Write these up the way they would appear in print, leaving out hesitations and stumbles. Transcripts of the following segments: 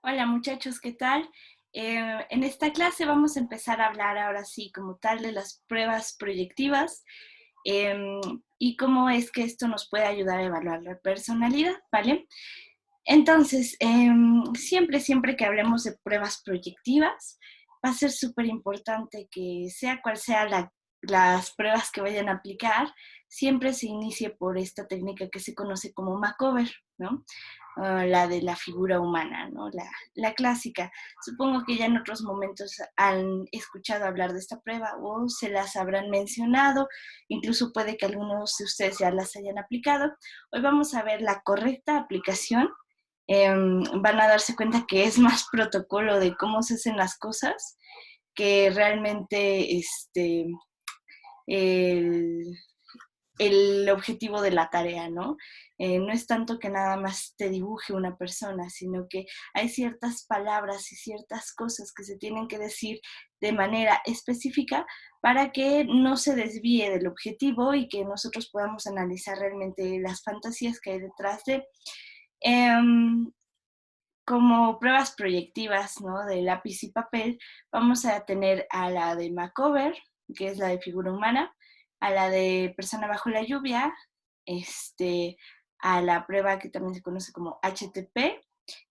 Hola muchachos, ¿qué tal? En esta clase vamos a empezar a hablar ahora sí como tal de las pruebas proyectivas y cómo es que esto nos puede ayudar a evaluar la personalidad, ¿vale? Entonces, siempre que hablemos de pruebas proyectivas, va a ser súper importante que sea cual sea las pruebas que vayan a aplicar, siempre se inicie por esta técnica que se conoce como makeover, ¿no? La de la figura humana, ¿no? La clásica. Supongo que ya en otros momentos han escuchado hablar de esta prueba o se las habrán mencionado, incluso puede que algunos de ustedes ya las hayan aplicado. Hoy vamos a ver la correcta aplicación. Van a darse cuenta que es más protocolo de cómo se hacen las cosas que realmente el, el objetivo de la tarea, ¿no? No es tanto que nada más te dibuje una persona, sino que hay ciertas palabras y ciertas cosas que se tienen que decir de manera específica para que no se desvíe del objetivo y que nosotros podamos analizar realmente las fantasías que hay detrás de. Um, Como pruebas proyectivas, ¿no? De lápiz y papel, vamos a tener a la de makeover, que es la de figura humana, a la de persona bajo la lluvia, a la prueba que también se conoce como HTP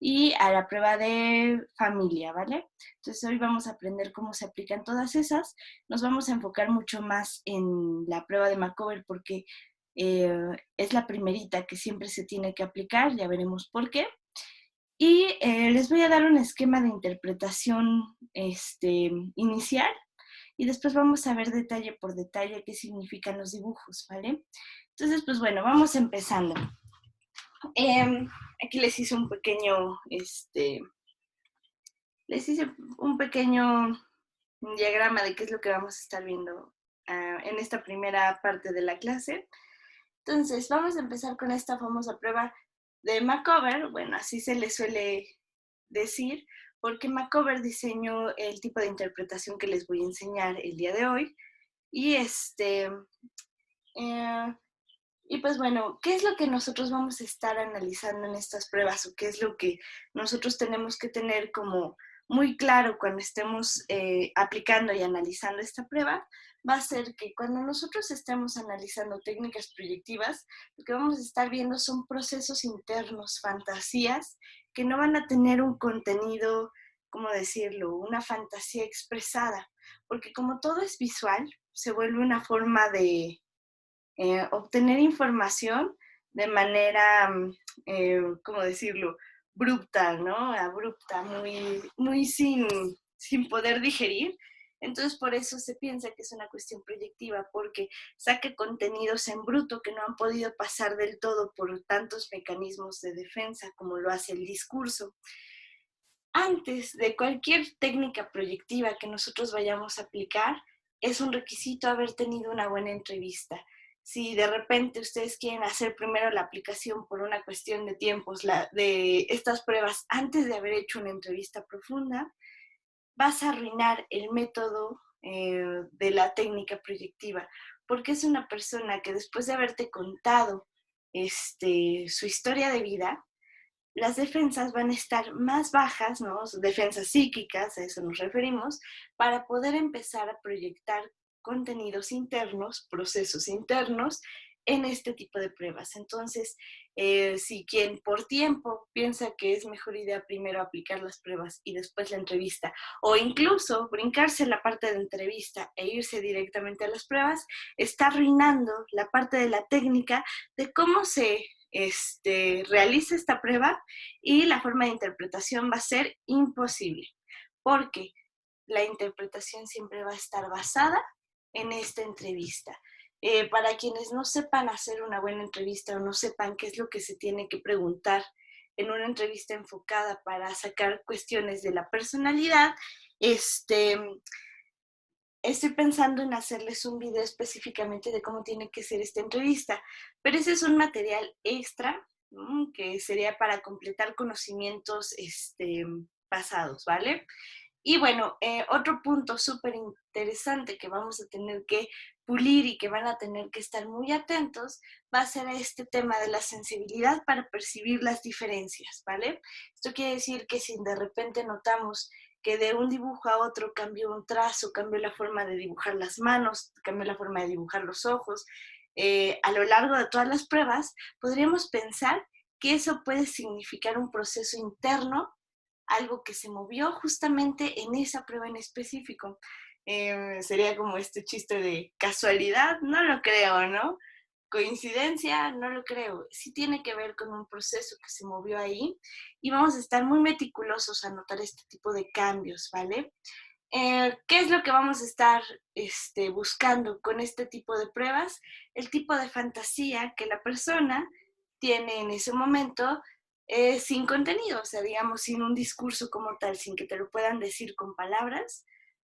y a la prueba de familia, ¿vale? Entonces hoy vamos a aprender cómo se aplican todas esas. Nos vamos a enfocar mucho más en la prueba de makeover porque es la primerita que siempre se tiene que aplicar, ya veremos por qué. Y les voy a dar un esquema de interpretación inicial y después vamos a ver detalle por detalle qué significan los dibujos, ¿vale? Entonces, pues bueno, vamos empezando. Aquí les hice un pequeño diagrama de qué es lo que vamos a estar viendo en esta primera parte de la clase. Entonces, vamos a empezar con esta famosa prueba de makeover. Bueno, así se le suele decir, porque makeover diseñó el tipo de interpretación que les voy a enseñar el día de hoy. Y eh, y pues bueno, ¿qué es lo que nosotros vamos a estar analizando en estas pruebas o qué es lo que nosotros tenemos que tener como muy claro cuando estemos aplicando y analizando esta prueba? Va a ser que cuando nosotros estemos analizando técnicas proyectivas, lo que vamos a estar viendo son procesos internos, fantasías, que no van a tener un contenido, ¿cómo decirlo?, una fantasía expresada, porque como todo es visual, se vuelve una forma de obtener información de manera, ¿cómo decirlo?, abrupta, ¿no? Abrupta, muy sin poder digerir. Entonces, por eso se piensa que es una cuestión proyectiva, porque saca contenidos en bruto que no han podido pasar del todo por tantos mecanismos de defensa como lo hace el discurso. Antes de cualquier técnica proyectiva que nosotros vayamos a aplicar, es un requisito haber tenido una buena entrevista. Si de repente ustedes quieren hacer primero la aplicación por una cuestión de tiempos de estas pruebas antes de haber hecho una entrevista profunda, vas a arruinar el método de la técnica proyectiva, porque es una persona que después de haberte contado su historia de vida, las defensas van a estar más bajas, ¿no? Defensas psíquicas, a eso nos referimos, para poder empezar a proyectar contenidos internos, procesos internos en este tipo de pruebas. Entonces, si quien por tiempo piensa que es mejor idea primero aplicar las pruebas y después la entrevista, o incluso brincarse la parte de entrevista e irse directamente a las pruebas, está arruinando la parte de la técnica de cómo se realiza esta prueba y la forma de interpretación va a ser imposible, porque la interpretación siempre va a estar basada en esta entrevista. Para quienes no sepan hacer una buena entrevista o no sepan qué es lo que se tiene que preguntar en una entrevista enfocada para sacar cuestiones de la personalidad, estoy pensando en hacerles un video específicamente de cómo tiene que ser esta entrevista, pero ese es un material extra, que sería para completar conocimientos pasados, ¿vale? Y bueno, otro punto súper interesante que vamos a tener que pulir y que van a tener que estar muy atentos va a ser este tema de la sensibilidad para percibir las diferencias, ¿vale? Esto quiere decir que si de repente notamos que de un dibujo a otro cambió un trazo, cambió la forma de dibujar las manos, cambió la forma de dibujar los ojos, a lo largo de todas las pruebas, podríamos pensar que eso puede significar un proceso interno, algo que se movió justamente en esa prueba en específico. Sería como este chiste de casualidad, no lo creo, ¿no? Coincidencia, no lo creo. Sí tiene que ver con un proceso que se movió ahí y vamos a estar muy meticulosos a notar este tipo de cambios, ¿vale? ¿Qué es lo que vamos a estar buscando con este tipo de pruebas? El tipo de fantasía que la persona tiene en ese momento sin contenido, o sea, digamos, sin un discurso como tal, sin que te lo puedan decir con palabras,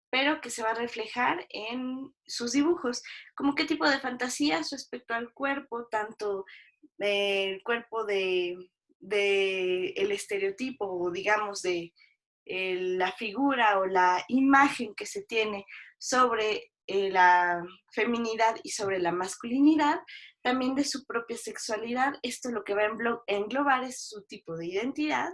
pero que se va a reflejar en sus dibujos. ¿Cómo qué tipo de fantasías respecto al cuerpo, tanto el cuerpo de el estereotipo, o digamos, de la figura o la imagen que se tiene sobre la feminidad y sobre la masculinidad, también de su propia sexualidad? Esto lo que va a englobar es su tipo de identidad.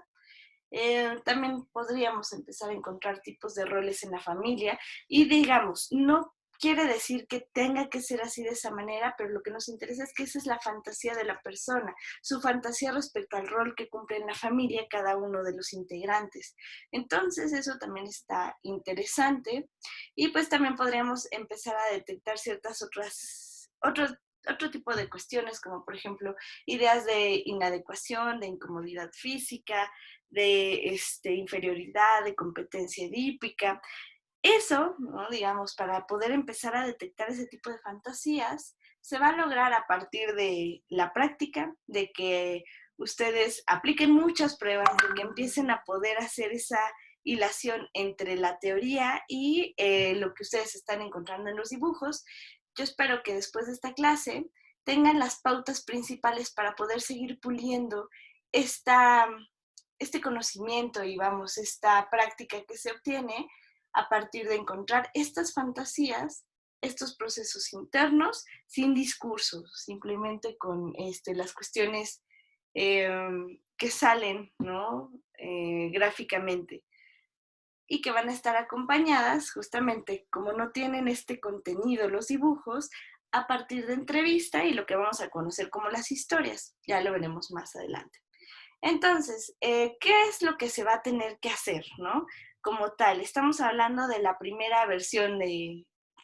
También podríamos empezar a encontrar tipos de roles en la familia y digamos, no quiere decir que tenga que ser así de esa manera, pero lo que nos interesa es que esa es la fantasía de la persona, su fantasía respecto al rol que cumple en la familia cada uno de los integrantes. Entonces eso también está interesante y pues también podríamos empezar a detectar ciertas otro tipo de cuestiones, como por ejemplo ideas de inadecuación, de incomodidad física, de inferioridad, de competencia edípica. Eso, ¿no? Digamos, para poder empezar a detectar ese tipo de fantasías, se va a lograr a partir de la práctica, de que ustedes apliquen muchas pruebas, de que empiecen a poder hacer esa hilación entre la teoría y lo que ustedes están encontrando en los dibujos. Yo espero que después de esta clase tengan las pautas principales para poder seguir puliendo esta, este conocimiento y vamos, esta práctica que se obtiene a partir de encontrar estas fantasías, estos procesos internos, sin discursos, simplemente con las cuestiones que salen, ¿no? Gráficamente y que van a estar acompañadas justamente como no tienen este contenido los dibujos a partir de entrevista y lo que vamos a conocer como las historias. Ya lo veremos más adelante. Entonces, ¿qué es lo que se va a tener que hacer, no? Como tal, estamos hablando de la primera versión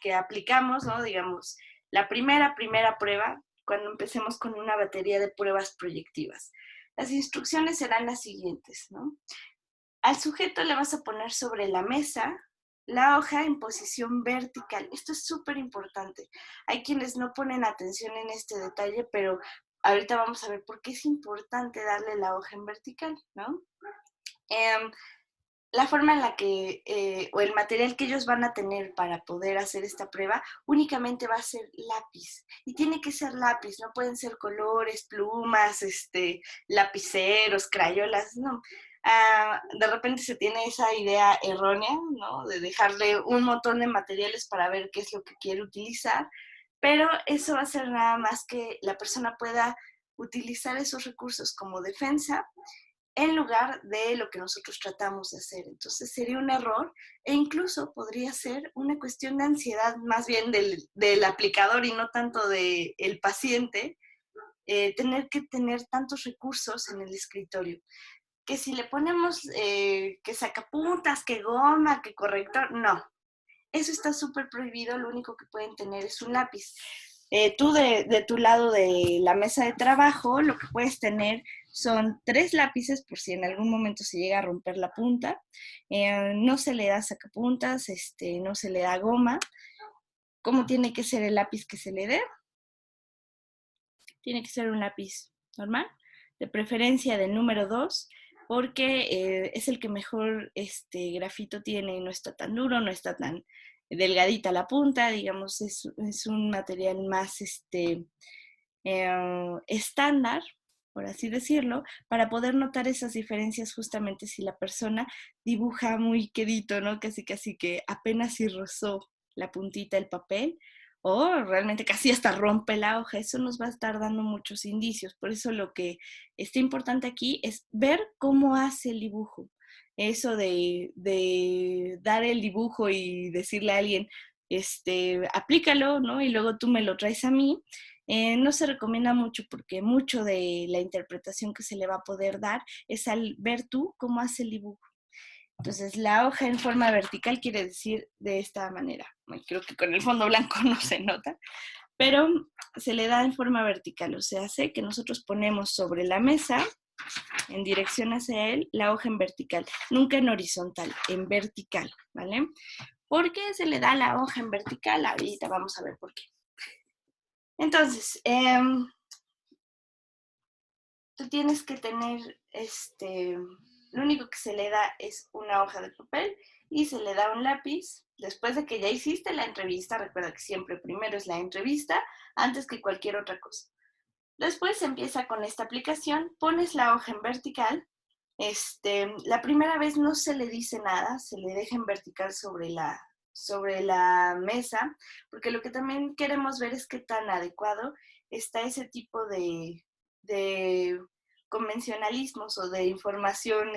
que aplicamos, ¿no? Digamos, la primera prueba, cuando empecemos con una batería de pruebas proyectivas. Las instrucciones serán las siguientes, ¿no? Al sujeto le vas a poner sobre la mesa la hoja en posición vertical. Esto es súper importante. Hay quienes no ponen atención en este detalle, pero ahorita vamos a ver por qué es importante darle la hoja en vertical, ¿no? Eh, la forma en la que, o el material que ellos van a tener para poder hacer esta prueba, únicamente va a ser lápiz. Y tiene que ser lápiz, no pueden ser colores, plumas, lapiceros, crayolas, no. De repente se tiene esa idea errónea, ¿no? De dejarle un montón de materiales para ver qué es lo que quiere utilizar, pero eso va a ser nada más que la persona pueda utilizar esos recursos como defensa en lugar de lo que nosotros tratamos de hacer. Entonces sería un error e incluso podría ser una cuestión de ansiedad más bien del aplicador y no tanto del paciente, tener que tener tantos recursos en el escritorio. Que si le ponemos que sacapuntas, que goma, que corrector, no. Eso está súper prohibido, lo único que pueden tener es un lápiz. Tú de tu lado de la mesa de trabajo, lo que puedes tener son 3 lápices por si en algún momento se llega a romper la punta. No se le da sacapuntas, no se le da goma. ¿Cómo tiene que ser el lápiz que se le dé? Tiene que ser un lápiz normal, de preferencia del número 2, porque es el que mejor grafito tiene, no está tan duro, no está tan delgadita la punta, digamos, es un material más estándar por así decirlo, para poder notar esas diferencias justamente si la persona dibuja muy quedito, ¿no? Casi casi que apenas si rozó la puntita del papel o realmente casi hasta rompe la hoja. Eso nos va a estar dando muchos indicios. Por eso lo que está importante aquí es ver cómo hace el dibujo. Eso de dar el dibujo y decirle a alguien, aplícalo, ¿no? Y luego tú me lo traes a mí. No se recomienda mucho porque mucho de la interpretación que se le va a poder dar es al ver tú cómo hace el dibujo. Entonces, la hoja en forma vertical quiere decir de esta manera. Creo que con el fondo blanco no se nota, pero se le da en forma vertical. O sea, hace que nosotros ponemos sobre la mesa, en dirección hacia él, la hoja en vertical. Nunca en horizontal, en vertical, ¿vale? ¿Por qué se le da la hoja en vertical? Ahorita vamos a ver por qué. Entonces, tú tienes que tener, lo único que se le da es una hoja de papel y se le da un lápiz. Después de que ya hiciste la entrevista, recuerda que siempre primero es la entrevista antes que cualquier otra cosa. Después se empieza con esta aplicación, pones la hoja en vertical. La primera vez no se le dice nada, se le deja en vertical sobre la mesa, porque lo que también queremos ver es qué tan adecuado está ese tipo de convencionalismos o de información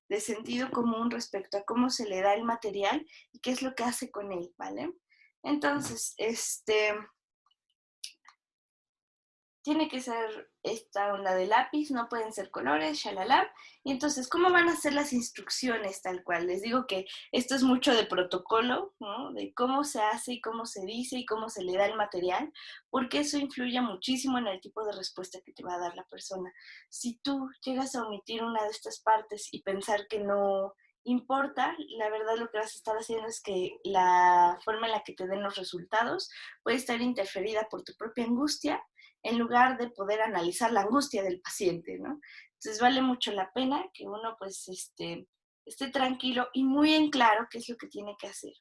de sentido común respecto a cómo se le da el material y qué es lo que hace con él, ¿vale? Entonces, tiene que ser esta onda de lápiz, no pueden ser colores, shalala. Y entonces, ¿cómo van a ser las instrucciones tal cual? Les digo que esto es mucho de protocolo, ¿no? De cómo se hace y cómo se dice y cómo se le da el material, porque eso influye muchísimo en el tipo de respuesta que te va a dar la persona. Si tú llegas a omitir una de estas partes y pensar que no importa, la verdad lo que vas a estar haciendo es que la forma en la que te den los resultados puede estar interferida por tu propia angustia en lugar de poder analizar la angustia del paciente, ¿no? Entonces vale mucho la pena que uno pues esté tranquilo y muy en claro qué es lo que tiene que hacer.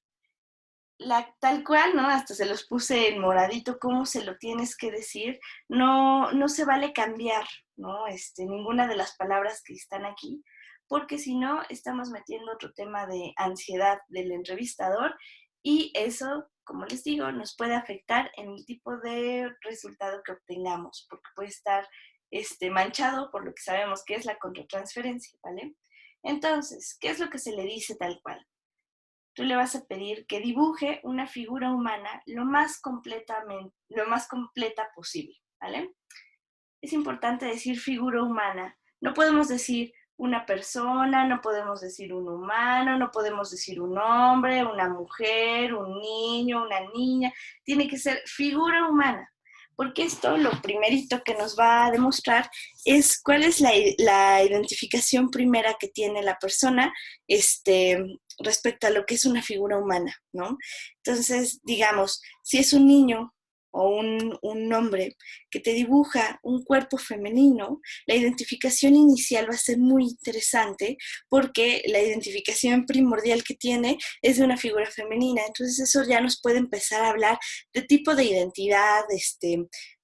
Tal cual, ¿no? Hasta se los puse en moradito, cómo se lo tienes que decir. No, no se vale cambiar, ¿no? Ninguna de las palabras que están aquí, porque si no, estamos metiendo otro tema de ansiedad del entrevistador y eso, como les digo, nos puede afectar en el tipo de resultado que obtengamos, porque puede estar manchado por lo que sabemos que es la contratransferencia, ¿vale? Entonces, ¿qué es lo que se le dice tal cual? Tú le vas a pedir que dibuje una figura humana lo más completa posible, ¿vale? Es importante decir figura humana. No podemos decir una persona, no podemos decir un humano, no podemos decir un hombre, una mujer, un niño, una niña. Tiene que ser figura humana, porque esto lo primerito que nos va a demostrar es cuál es la identificación primera que tiene la persona respecto a lo que es una figura humana, ¿no? Entonces, digamos, si es un niño o un hombre que te dibuja un cuerpo femenino, la identificación inicial va a ser muy interesante porque la identificación primordial que tiene es de una figura femenina. Entonces eso ya nos puede empezar a hablar de tipo de identidad,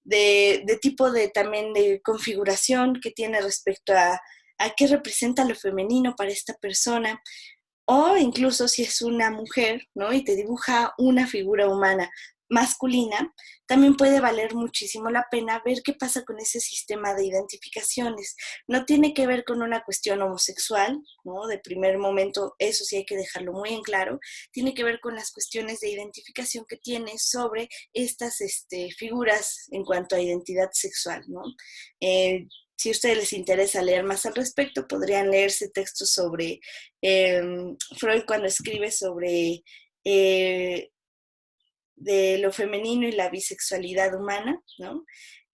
de tipo de también de configuración que tiene respecto a qué representa lo femenino para esta persona. O incluso si es una mujer, ¿no? Y te dibuja una figura humana masculina, también puede valer muchísimo la pena ver qué pasa con ese sistema de identificaciones. No tiene que ver con una cuestión homosexual, ¿no? De primer momento, eso sí hay que dejarlo muy en claro. Tiene que ver con las cuestiones de identificación que tiene sobre estas figuras en cuanto a identidad sexual, ¿no? Si a ustedes les interesa leer más al respecto, podrían leerse textos sobre Freud cuando escribe sobre de lo femenino y la bisexualidad humana, ¿no?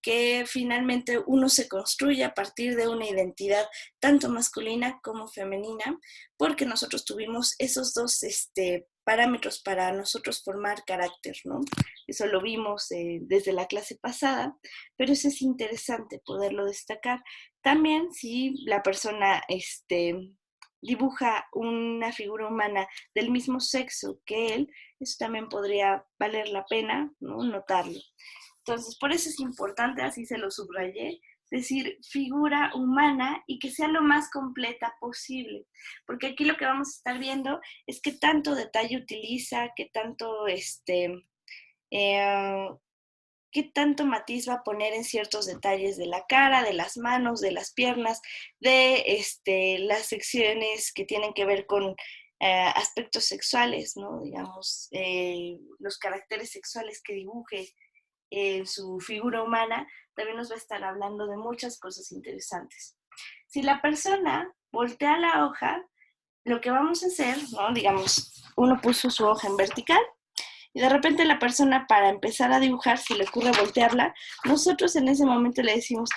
Que finalmente uno se construye a partir de una identidad tanto masculina como femenina, porque nosotros tuvimos esos dos parámetros para nosotros formar carácter, ¿no? Eso lo vimos desde la clase pasada, pero eso es interesante poderlo destacar. También si la persona dibuja una figura humana del mismo sexo que él, eso también podría valer la pena, ¿no? Notarlo. Entonces, por eso es importante, así se lo subrayé, decir figura humana y que sea lo más completa posible. Porque aquí lo que vamos a estar viendo es qué tanto detalle utiliza, qué tanto eh, qué tanto matiz va a poner en ciertos detalles de la cara, de las manos, de las piernas, de las secciones que tienen que ver con aspectos sexuales, ¿no? Digamos, los caracteres sexuales que dibuje en su figura humana, también nos va a estar hablando de muchas cosas interesantes. Si la persona voltea la hoja, lo que vamos a hacer, ¿no? Digamos, uno puso su hoja en vertical, y de repente la persona para empezar a dibujar, si le ocurre voltearla, nosotros en ese momento le decimos,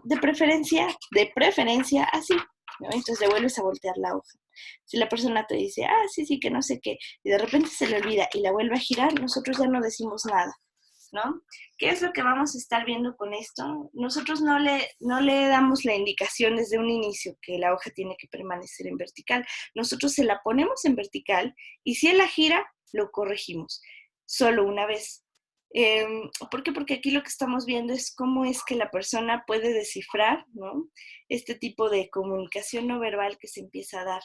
de preferencia, así, ¿no? Entonces le vuelves a voltear la hoja. Si la persona te dice, sí, sí, que no sé qué, y de repente se le olvida y la vuelve a girar, nosotros ya no decimos nada, ¿no? ¿Qué es lo que vamos a estar viendo con esto? Nosotros no le damos la indicación desde un inicio que la hoja tiene que permanecer en vertical. Nosotros se la ponemos en vertical y si él la gira, lo corregimos. Solo una vez. ¿Por qué? Porque aquí lo que estamos viendo es cómo es que la persona puede descifrar, ¿no? Este tipo de comunicación no verbal que se empieza a dar.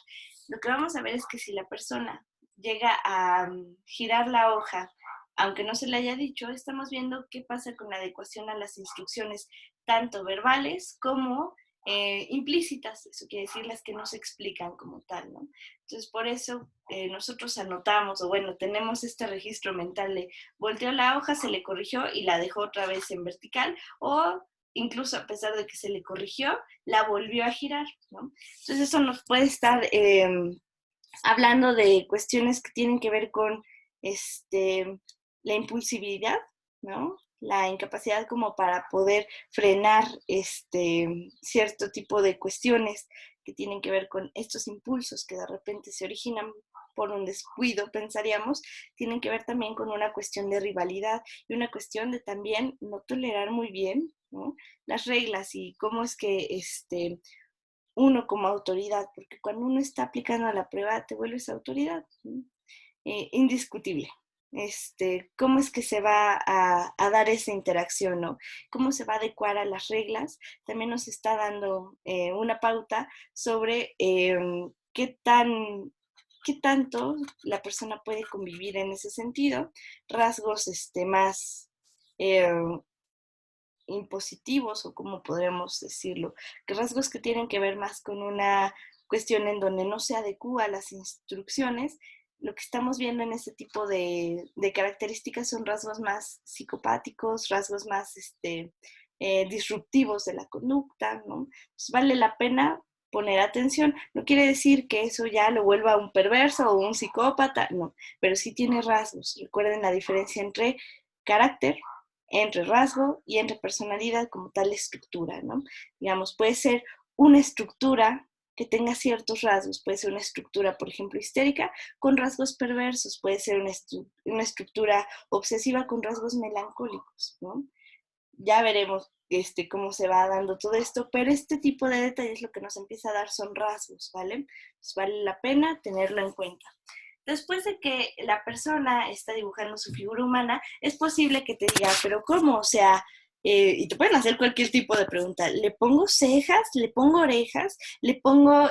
Lo que vamos a ver es que si la persona llega a girar la hoja, aunque no se le haya dicho, estamos viendo qué pasa con la adecuación a las instrucciones, tanto verbales como implícitas, eso quiere decir las que no se explican como tal, ¿no? Entonces, por eso nosotros anotamos, o bueno, tenemos este registro mental de volteó la hoja, se le corrigió y la dejó otra vez en vertical, o incluso a pesar de que se le corrigió, la volvió a girar, ¿no? Entonces, eso nos puede estar hablando de cuestiones que tienen que ver con la impulsividad, ¿no? La incapacidad como para poder frenar cierto tipo de cuestiones que tienen que ver con estos impulsos que de repente se originan por un descuido, pensaríamos, tienen que ver también con una cuestión de rivalidad y una cuestión de también no tolerar muy bien, ¿no? Las reglas y cómo es que uno como autoridad, porque cuando uno está aplicando a la prueba te vuelves autoridad, ¿no? Indiscutible. Cómo es que se va a dar esa interacción, ¿no? Cómo se va a adecuar a las reglas. También nos está dando una pauta sobre qué tanto la persona puede convivir en ese sentido, rasgos más eh, impositivos o como podríamos decirlo, que rasgos que tienen que ver más con una cuestión en donde no se adecúa a las instrucciones. Lo que estamos viendo en este tipo de características son rasgos más psicopáticos, rasgos más disruptivos de la conducta, ¿no? Entonces vale la pena poner atención. No quiere decir que eso ya lo vuelva un perverso o un psicópata, no, pero sí tiene rasgos. Recuerden la diferencia entre carácter, entre rasgo y entre personalidad como tal estructura, ¿no? Digamos, puede ser una estructura que tenga ciertos rasgos, puede ser una estructura, por ejemplo, histérica con rasgos perversos, puede ser una estructura obsesiva con rasgos melancólicos, ¿no? Ya veremos cómo se va dando todo esto, pero este tipo de detalles lo que nos empieza a dar son rasgos, ¿vale? Entonces vale la pena tenerlo en cuenta. Después de que la persona está dibujando su figura humana, es posible que te diga, pero ¿cómo? O sea, y te pueden hacer cualquier tipo de pregunta. ¿Le pongo cejas? ¿Le pongo orejas? ¿Le pongo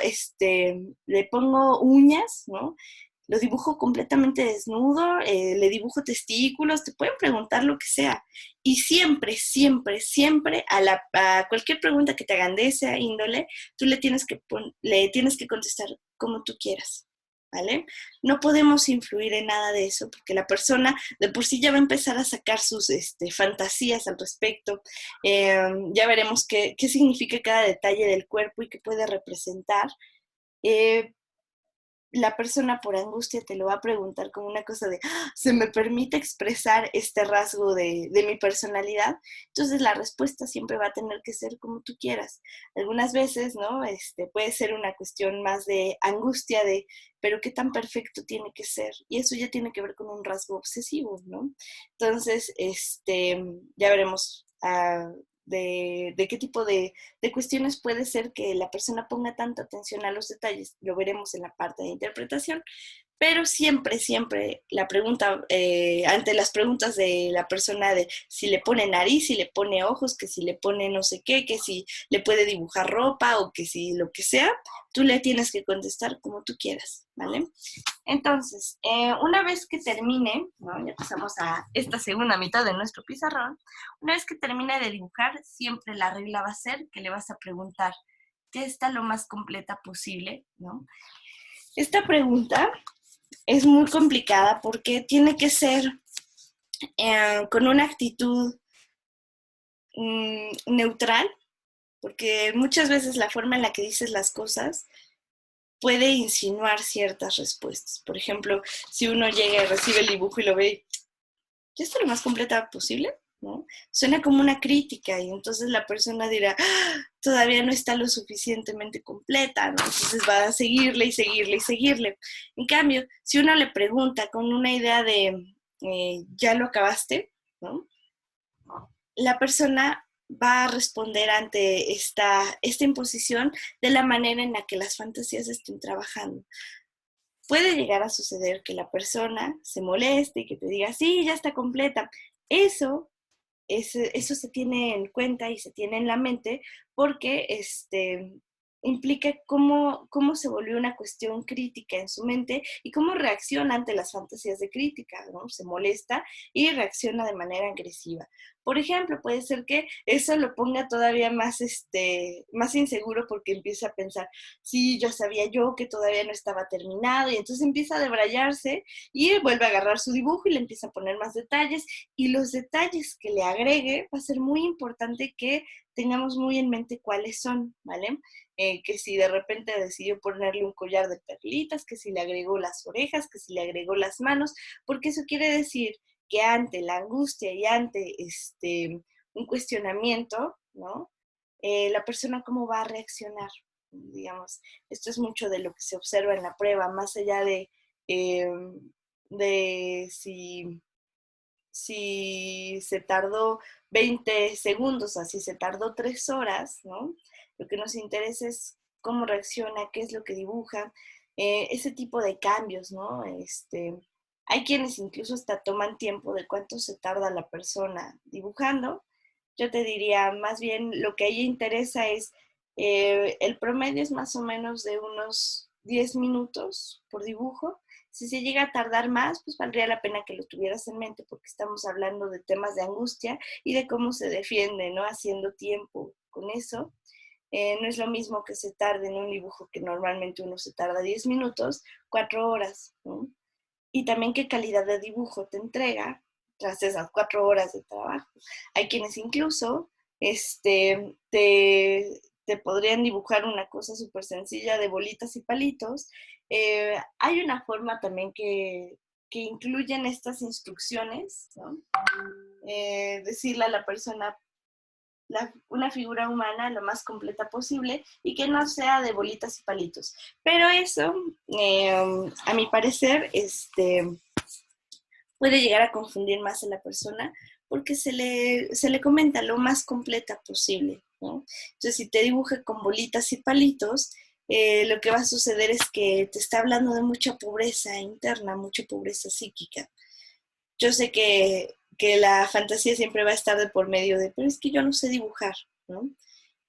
uñas? ¿No? Lo dibujo completamente desnudo, le dibujo testículos, te pueden preguntar lo que sea. Y siempre, siempre, siempre a cualquier pregunta que te hagan de esa índole, tú le tienes que contestar como tú quieras. ¿Vale? No podemos influir en nada de eso porque la persona de por sí ya va a empezar a sacar sus fantasías al respecto. Ya veremos qué significa cada detalle del cuerpo y qué puede representar. La persona por angustia te lo va a preguntar como una cosa de, ¿se me permite expresar este rasgo de mi personalidad? Entonces la respuesta siempre va a tener que ser como tú quieras. Algunas veces, ¿no? Puede ser una cuestión más de angustia de, pero ¿qué tan perfecto tiene que ser? Y eso ya tiene que ver con un rasgo obsesivo, ¿no? Entonces, ya veremos de qué tipo de cuestiones puede ser que la persona ponga tanta atención a los detalles. Lo veremos en la parte de interpretación. pero siempre, siempre la pregunta, ante las preguntas de la persona de si le pone nariz, si le pone ojos, que si le pone no sé qué, que si le puede dibujar ropa o que si lo que sea, tú le tienes que contestar como tú quieras, ¿vale? Entonces, una vez que termine, ¿no? Ya pasamos a esta segunda mitad de nuestro pizarrón, una vez que termine de dibujar, siempre la regla va a ser que le vas a preguntar que está lo más completa posible, ¿no? Esta pregunta es muy complicada porque tiene que ser con una actitud neutral, porque muchas veces la forma en la que dices las cosas puede insinuar ciertas respuestas. Por ejemplo, si uno llega y recibe el dibujo y lo ve, ¿ya está lo más completa posible? ¿No? Suena como una crítica y entonces la persona dirá, ¡ah! Todavía no está lo suficientemente completa, ¿no? Entonces va a seguirle y seguirle y seguirle. En cambio, si uno le pregunta con una idea de, ¿ya lo acabaste? ¿No? La persona va a responder ante esta imposición de la manera en la que las fantasías estén trabajando. Puede llegar a suceder que la persona se moleste y que te diga, sí, ya está completa. Eso eso se tiene en cuenta y se tiene en la mente porque implica cómo se volvió una cuestión crítica en su mente y cómo reacciona ante las fantasías de crítica, ¿no? Se molesta y reacciona de manera agresiva. Por ejemplo, puede ser que eso lo ponga todavía más, más inseguro porque empieza a pensar, sí, yo sabía yo que todavía no estaba terminado y entonces empieza a debrayarse y vuelve a agarrar su dibujo y le empieza a poner más detalles y los detalles que le agregue va a ser muy importante que tengamos muy en mente cuáles son, ¿vale? Que si de repente decidió ponerle un collar de perlitas, que si le agregó las orejas, que si le agregó las manos, porque eso quiere decir que ante la angustia y ante un cuestionamiento, ¿no? La persona cómo va a reaccionar, digamos. Esto es mucho de lo que se observa en la prueba, más allá de si se tardó 20 segundos, así se tardó 3 horas, ¿no? Lo que nos interesa es cómo reacciona, qué es lo que dibuja, ese tipo de cambios, ¿no? Hay quienes incluso hasta toman tiempo de cuánto se tarda la persona dibujando. Yo te diría, más bien lo que a ella interesa es, el promedio es más o menos de unos 10 minutos por dibujo. Si se llega a tardar más, pues valdría la pena que lo tuvieras en mente porque estamos hablando de temas de angustia y de cómo se defiende, ¿no? Haciendo tiempo con eso. No es lo mismo que se tarde en un dibujo que normalmente uno se tarda 10 minutos, 4 horas, ¿no? Y también qué calidad de dibujo te entrega tras esas 4 horas de trabajo. Hay quienes incluso te podrían dibujar una cosa súper sencilla de bolitas y palitos. Hay una forma también que incluyen estas instrucciones, ¿no? Decirle a la persona una figura humana lo más completa posible y que no sea de bolitas y palitos. Pero eso, a mi parecer, puede llegar a confundir más a la persona porque se le comenta lo más completa posible, ¿no? Entonces, si te dibuja con bolitas y palitos, lo que va a suceder es que te está hablando de mucha pobreza interna, mucha pobreza psíquica. Yo sé que la fantasía siempre va a estar de por medio de, pero es que yo no sé dibujar, ¿no?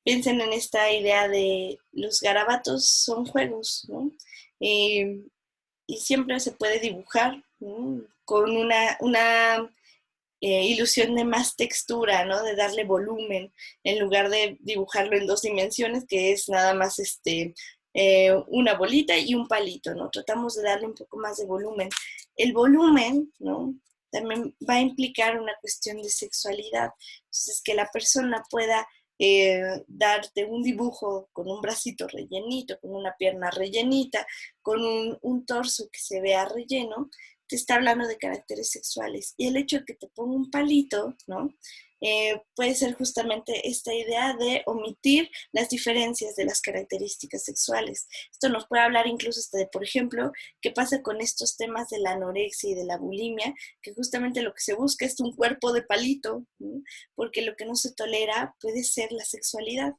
Piensen en esta idea de los garabatos son juegos, ¿no? Eh, y siempre se puede dibujar, ¿no? Con una ilusión de más textura, ¿no? De darle volumen, en lugar de dibujarlo en 2 dimensiones, que es nada más una bolita y un palito, ¿no? Tratamos de darle un poco más de volumen. El volumen, ¿no? También va a implicar una cuestión de sexualidad. Entonces, que la persona pueda darte un dibujo con un bracito rellenito, con una pierna rellenita, con un torso que se vea relleno, te está hablando de caracteres sexuales. Y el hecho de que te ponga un palito, ¿no? Puede ser justamente esta idea de omitir las diferencias de las características sexuales. Esto nos puede hablar incluso hasta de, por ejemplo, qué pasa con estos temas de la anorexia y de la bulimia, que justamente lo que se busca es un cuerpo de palito, ¿no? Porque lo que no se tolera puede ser la sexualidad.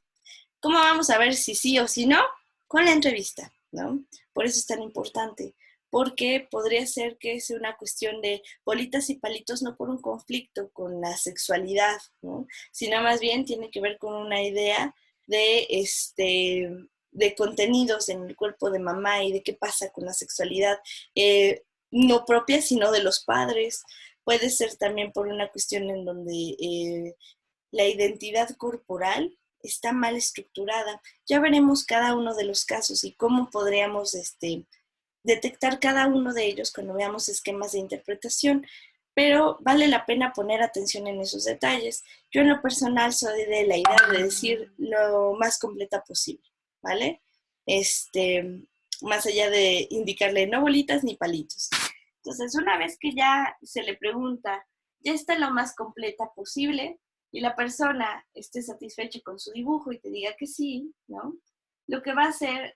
¿Cómo vamos a ver si sí o si no? Con la entrevista, ¿no? Por eso es tan importante, porque podría ser que sea una cuestión de bolitas y palitos, no por un conflicto con la sexualidad, ¿no? Sino más bien tiene que ver con una idea de contenidos en el cuerpo de mamá y de qué pasa con la sexualidad, no propia, sino de los padres. Puede ser también por una cuestión en donde la identidad corporal está mal estructurada. Ya veremos cada uno de los casos y cómo podríamos detectar cada uno de ellos cuando veamos esquemas de interpretación, pero vale la pena poner atención en esos detalles. Yo en lo personal soy de la idea de decir lo más completa posible, ¿vale? Más allá de indicarle no bolitas ni palitos. Entonces, una vez que ya se le pregunta, ya está lo más completa posible y la persona esté satisfecha con su dibujo y te diga que sí, ¿no? Lo que vas a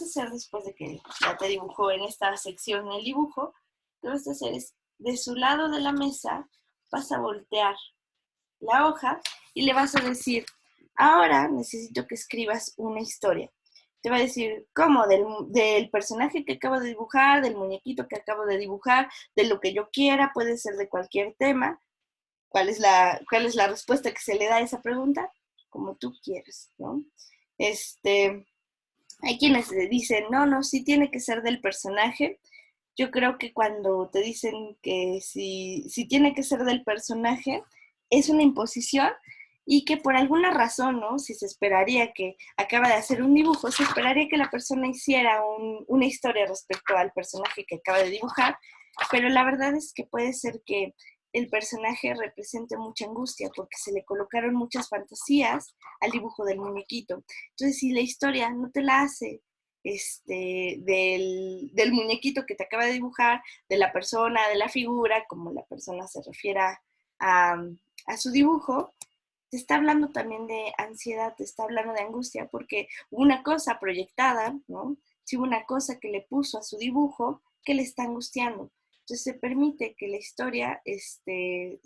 hacer después de que ya te dibujó en esta sección el dibujo, lo que vas a hacer es, de su lado de la mesa, vas a voltear la hoja y le vas a decir, ahora necesito que escribas una historia. Te va a decir, ¿cómo? Del personaje que acabo de dibujar, del muñequito que acabo de dibujar, de lo que yo quiera, puede ser de cualquier tema. ¿Cuál es la respuesta que se le da a esa pregunta? Como tú quieras, ¿no? Hay quienes dicen, no, no, sí tiene que ser del personaje. Yo creo que cuando te dicen que si tiene que ser del personaje, es una imposición y que por alguna razón, ¿no? Si se esperaría que acaba de hacer un dibujo, se esperaría que la persona hiciera una historia respecto al personaje que acaba de dibujar, pero la verdad es que puede ser que el personaje represente mucha angustia porque se le colocaron muchas fantasías al dibujo del muñequito. Entonces, si la historia no te la hace del muñequito que te acaba de dibujar, de la persona, de la figura, como la persona se refiera a, a su dibujo, te está hablando también de ansiedad, te está hablando de angustia, porque hubo una cosa proyectada, ¿no? Si hubo una cosa que le puso a su dibujo que le está angustiando. Entonces se permite que la historia se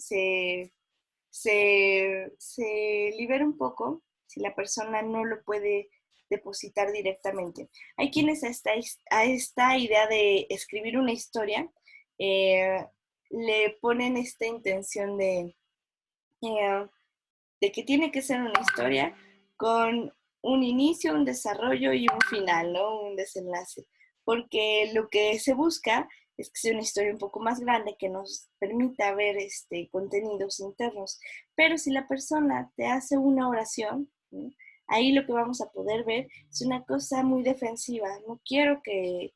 libere un poco si la persona no lo puede depositar directamente. Hay quienes a esta idea de escribir una historia eh, le ponen esta intención eh, de que tiene que ser una historia con un inicio, un desarrollo y un final, ¿no? Un desenlace. Porque lo que se busca es que sea una historia un poco más grande que nos permita ver contenidos internos. Pero si la persona te hace una oración, ¿no? Ahí lo que vamos a poder ver es una cosa muy defensiva. No quiero que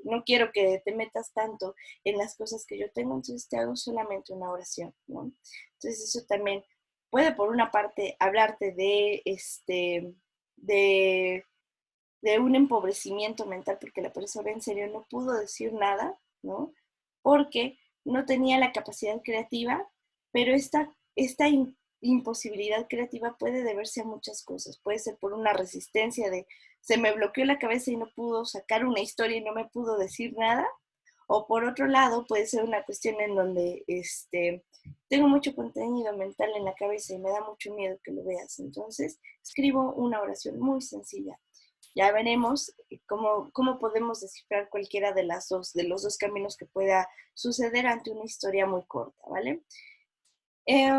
te metas tanto en las cosas que yo tengo, entonces te hago solamente una oración, ¿no? Entonces eso también puede por una parte hablarte de, de un empobrecimiento mental porque la persona en serio no pudo decir nada, ¿no? Porque no tenía la capacidad creativa, pero esta imposibilidad creativa puede deberse a muchas cosas. Puede ser por una resistencia de se me bloqueó la cabeza y no pudo sacar una historia y no me pudo decir nada, o por otro lado, puede ser una cuestión en donde tengo mucho contenido mental en la cabeza y me da mucho miedo que lo veas. Entonces, escribo una oración muy sencilla. Ya veremos cómo podemos descifrar cualquiera de los dos caminos que pueda suceder ante una historia muy corta, ¿vale? Eh,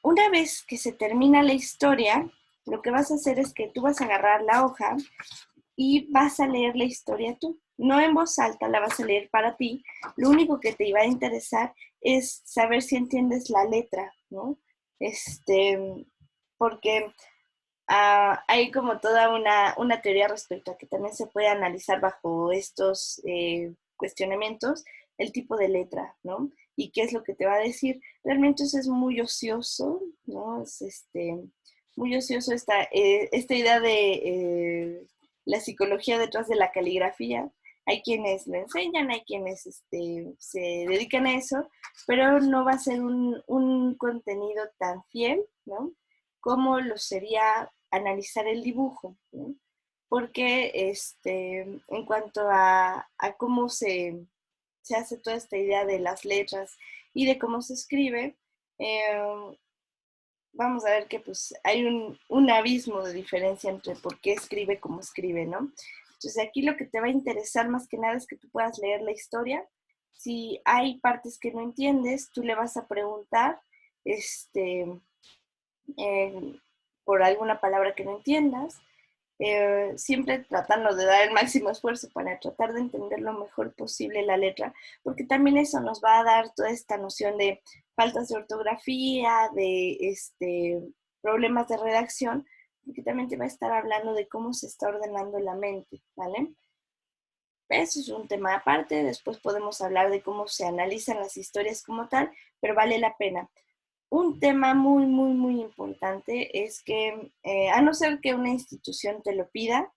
una vez que se termina la historia, lo que vas a hacer es que tú vas a agarrar la hoja y vas a leer la historia tú. No en voz alta, la vas a leer para ti. Lo único que te iba a interesar es saber si entiendes la letra, ¿no? Porque hay como toda una teoría respecto a que también se puede analizar bajo estos cuestionamientos el tipo de letra, ¿no? Y qué es lo que te va a decir. Realmente eso es muy ocioso, ¿no? Es muy ocioso esta idea de la psicología detrás de la caligrafía. Hay quienes lo enseñan, hay quienes se dedican a eso, pero no va a ser un contenido tan fiel, ¿no? Como lo sería analizar el dibujo, ¿no? Porque en cuanto a cómo se hace toda esta idea de las letras y de cómo se escribe, eh, vamos a ver que pues hay un abismo de diferencia entre por qué escribe como escribe, ¿no? Entonces aquí lo que te va a interesar más que nada es que tú puedas leer la historia Si hay partes que no entiendes, tú le vas a preguntar eh, por alguna palabra que no entiendas, siempre tratando de dar el máximo esfuerzo para tratar de entender lo mejor posible la letra, porque también eso nos va a dar toda esta noción de faltas de ortografía, de problemas de redacción, porque también te va a estar hablando de cómo se está ordenando la mente, ¿vale? Eso es un tema aparte, después podemos hablar de cómo se analizan las historias como tal, pero vale la pena. Un tema muy, muy, muy importante es que, a no ser que una institución te lo pida,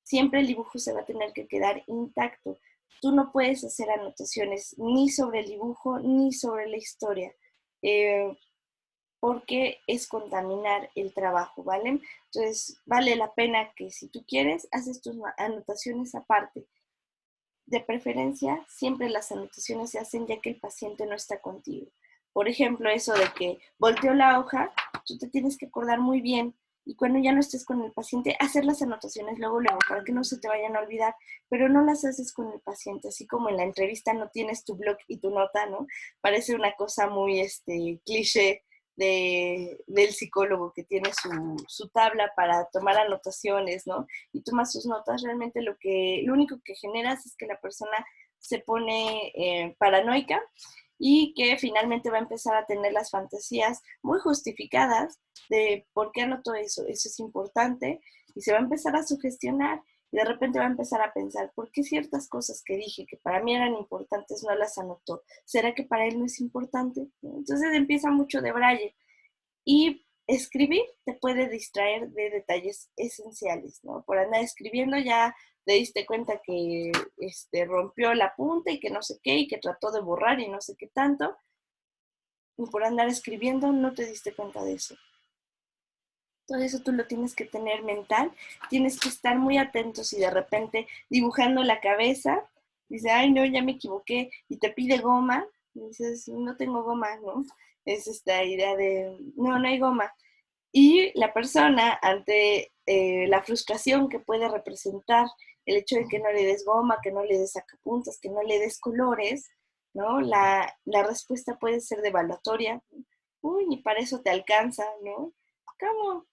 siempre el dibujo se va a tener que quedar intacto. Tú no puedes hacer anotaciones ni sobre el dibujo ni sobre la historia, eh, porque es contaminar el trabajo, ¿vale? Entonces, vale la pena que si tú quieres, haces tus anotaciones aparte. De preferencia, siempre las anotaciones se hacen ya que el paciente no está contigo. Por ejemplo, eso de que volteó la hoja, tú te tienes que acordar muy bien y cuando ya no estés con el paciente, hacer las anotaciones luego, luego, para que no se te vayan a olvidar, pero no las haces con el paciente, así como en la entrevista no tienes tu blog y tu nota, ¿no? Parece una cosa muy cliché del psicólogo que tiene su tabla para tomar anotaciones, ¿no? Y tomas sus notas, realmente lo único que generas es que la persona se pone paranoica y que finalmente va a empezar a tener las fantasías muy justificadas de por qué anotó eso, eso es importante, y se va a empezar a sugestionar y de repente va a empezar a pensar, ¿por qué ciertas cosas que dije que para mí eran importantes no las anotó? ¿Será que para él no es importante? Entonces empieza mucho de braille. Y escribir te puede distraer de detalles esenciales, ¿no? Por andar escribiendo ya te diste cuenta que rompió la punta y que no sé qué, y que trató de borrar y no sé qué tanto, y por andar escribiendo no te diste cuenta de eso. Todo eso tú lo tienes que tener mental, tienes que estar muy atento si de repente dibujando la cabeza, dice, ay no, ya me equivoqué, y te pide goma, y dices, no tengo goma, ¿no? Es esta idea de, no, no hay goma. Y la persona, ante la frustración que puede representar el hecho de que no le des goma, que no le des sacapuntas, que no le des colores, ¿no? La respuesta puede ser devaluatoria. Uy, ni para eso te alcanza, ¿no? ¿Cómo?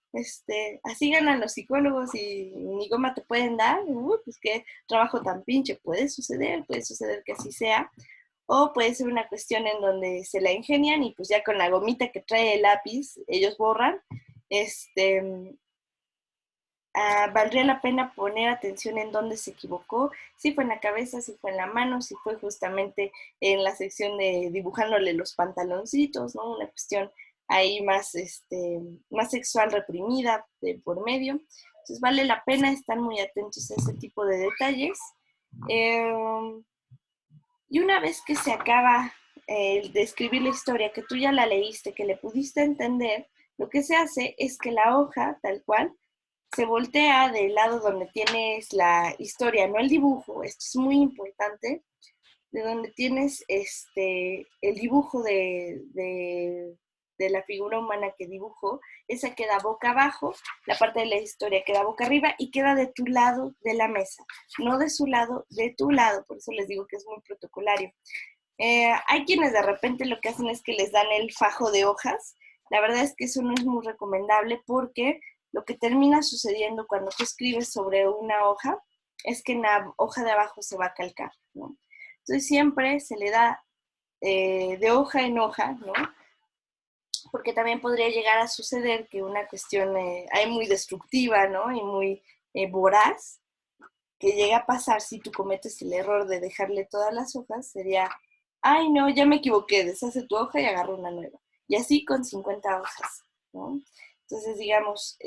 Así ganan los psicólogos y ni goma te pueden dar. Pues qué trabajo tan pinche. Puede suceder que así sea. O puede ser una cuestión en donde se la ingenian y pues ya con la gomita que trae el lápiz, ellos borran. Este, Valdría la pena poner atención en dónde se equivocó, si fue en la cabeza, si fue en la mano, si fue justamente en la sección de dibujándole los pantaloncitos, ¿no? Una cuestión ahí más, más sexual reprimida de por medio. Entonces vale la pena estar muy atentos a ese tipo de detalles. Eh, y una vez que se acaba de escribir la historia, que tú ya la leíste, que le pudiste entender, lo que se hace es que la hoja, tal cual, se voltea del lado donde tienes la historia, no el dibujo. Esto es muy importante, de donde tienes el dibujo de la figura humana que dibujo, esa queda boca abajo, la parte de la historia queda boca arriba y queda de tu lado de la mesa, no de su lado, de tu lado, por eso les digo que es muy protocolario. Hay quienes de repente lo que hacen es que les dan el fajo de hojas. La verdad es que eso no es muy recomendable porque lo que termina sucediendo cuando tú escribes sobre una hoja es que en la hoja de abajo se va a calcar, ¿no? Entonces siempre se le da de hoja en hoja, ¿no? Porque también podría llegar a suceder que una cuestión hay muy destructiva, ¿no? Y muy voraz, que llega a pasar si tú cometes el error de dejarle todas las hojas, sería, ay no, ya me equivoqué, deshace tu hoja y agarra una nueva. Y así con 50 hojas, ¿no? Entonces, digamos,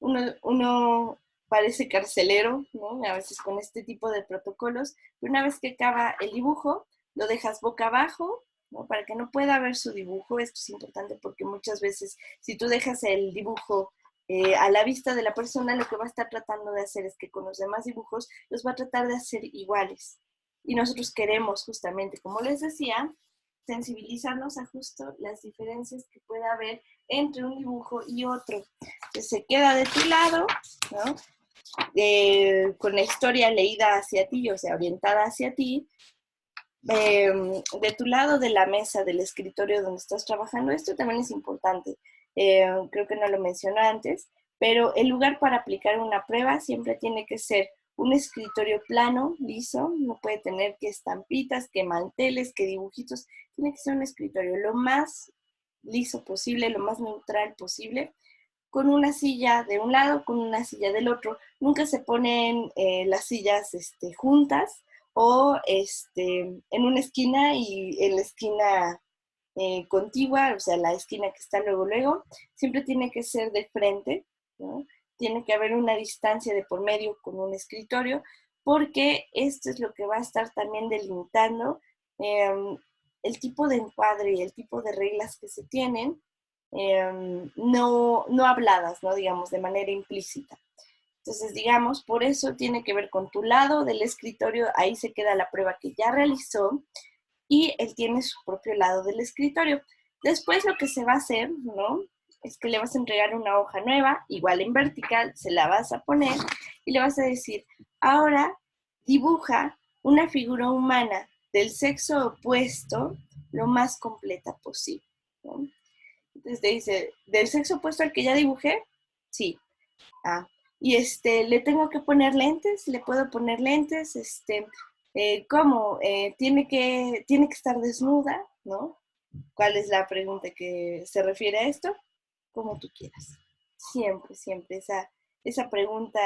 uno parece carcelero, ¿no? A veces con este tipo de protocolos, pero una vez que acaba el dibujo, lo dejas boca abajo, ¿no? Para que no pueda ver su dibujo. Esto es importante porque muchas veces si tú dejas el dibujo a la vista de la persona, lo que va a estar tratando de hacer es que con los demás dibujos los va a tratar de hacer iguales. Y nosotros queremos justamente, como les decía, sensibilizarnos a justo las diferencias que pueda haber entre un dibujo y otro. Entonces se queda de tu lado, ¿no? Con la historia leída hacia ti, o sea, orientada hacia ti, de tu lado de la mesa, del escritorio donde estás trabajando, esto también es importante. Creo que no lo mencioné antes, pero el lugar para aplicar una prueba siempre tiene que ser un escritorio plano, liso, no puede tener que estampitas, que manteles, que dibujitos, tiene que ser un escritorio lo más liso posible, lo más neutral posible, con una silla de un lado, con una silla del otro. Nunca se ponen las sillas juntas o en una esquina y en la esquina contigua, o sea, la esquina que está luego, siempre tiene que ser de frente, ¿no? Tiene que haber una distancia de por medio con un escritorio, porque esto es lo que va a estar también delimitando eh, el tipo de encuadre y el tipo de reglas que se tienen, no habladas, ¿no? Digamos, de manera implícita. Entonces, digamos, por eso tiene que ver con tu lado del escritorio, ahí se queda la prueba que ya realizó, y él tiene su propio lado del escritorio. Después lo que se va a hacer, ¿no? Es que le vas a entregar una hoja nueva, igual en vertical, se la vas a poner y le vas a decir, ahora dibuja una figura humana del sexo opuesto lo más completa posible, ¿no? Entonces te dice, ¿del sexo opuesto al que ya dibujé? Sí. Ah, y le tengo que poner lentes, le puedo poner lentes, ¿cómo? Tiene que estar desnuda, ¿no? ¿Cuál es la pregunta que se refiere a esto? Como tú quieras. Siempre, siempre. Esa pregunta,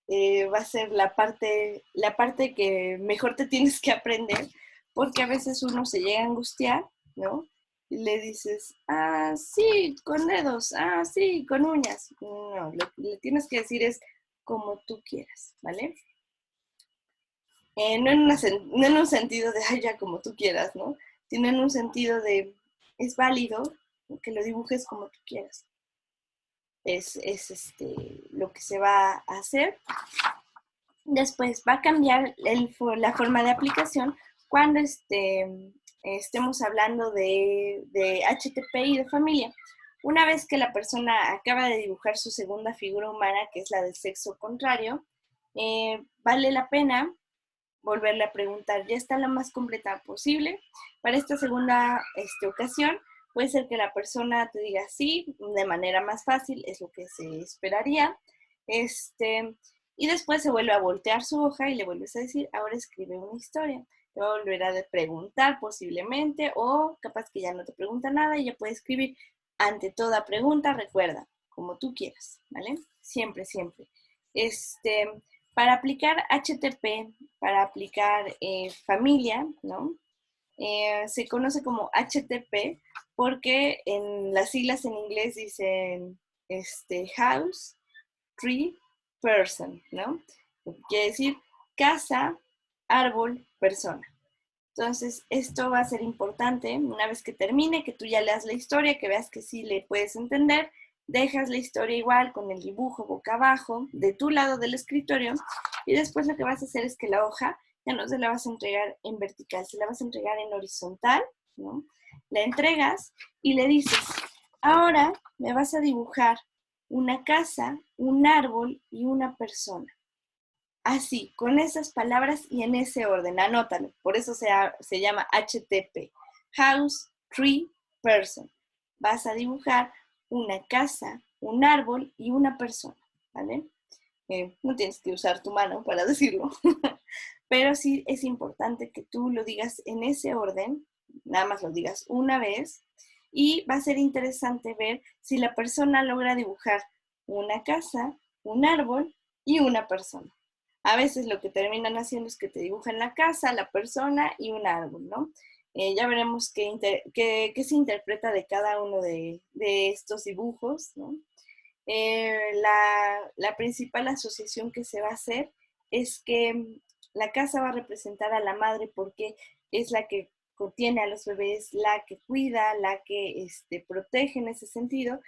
va a ser la parte que mejor te tienes que aprender, porque a veces uno se llega a angustiar, ¿no? Y le dices, ah, sí, con dedos, ah, sí, con uñas. No, lo que le tienes que decir es como tú quieras, ¿vale? No en un sentido de, ay, ya como tú quieras, ¿no? Sino en un sentido de, es válido que lo dibujes como tú quieras. Es lo que se va a hacer. Después va a cambiar la forma de aplicación cuando estemos hablando de HTP y de familia. Una vez que la persona acaba de dibujar su segunda figura humana, que es la del sexo contrario, vale la pena volverle a preguntar, ¿ya está lo más completa posible? Para esta segunda ocasión, puede ser que la persona te diga sí, de manera más fácil, es lo que se esperaría. Y después se vuelve a voltear su hoja y le vuelves a decir, ahora escribe una historia. Te va a volver a preguntar posiblemente, o capaz que ya no te pregunta nada y ya puede escribir. Ante toda pregunta, recuerda, como tú quieras, ¿vale? Siempre, siempre. Para aplicar HTP, para aplicar familia, ¿no? Se conoce como HTP porque en las siglas en inglés dicen house, tree, person, ¿no? Quiere decir casa, árbol, persona. Entonces, esto va a ser importante una vez que termine, que tú ya leas la historia, que veas que sí le puedes entender, dejas la historia igual con el dibujo boca abajo de tu lado del escritorio y después lo que vas a hacer es que la hoja ya no se la vas a entregar en vertical, se la vas a entregar en horizontal, ¿no? La entregas y le dices, ahora me vas a dibujar una casa, un árbol y una persona. Así, con esas palabras y en ese orden, anótalo. Por eso se llama HTP. House, Tree, Person. Vas a dibujar una casa, un árbol y una persona, ¿vale? No tienes que usar tu mano para decirlo, pero sí es importante que tú lo digas en ese orden, nada más lo digas una vez, y va a ser interesante ver si la persona logra dibujar una casa, un árbol y una persona. A veces lo que terminan haciendo es que te dibujan la casa, la persona y un árbol, ¿no? Ya veremos qué se interpreta de cada uno de estos dibujos, ¿no? La principal asociación que se va a hacer es que la casa va a representar a la madre porque es la que contiene a los bebés, la que cuida, la que protege en ese sentido,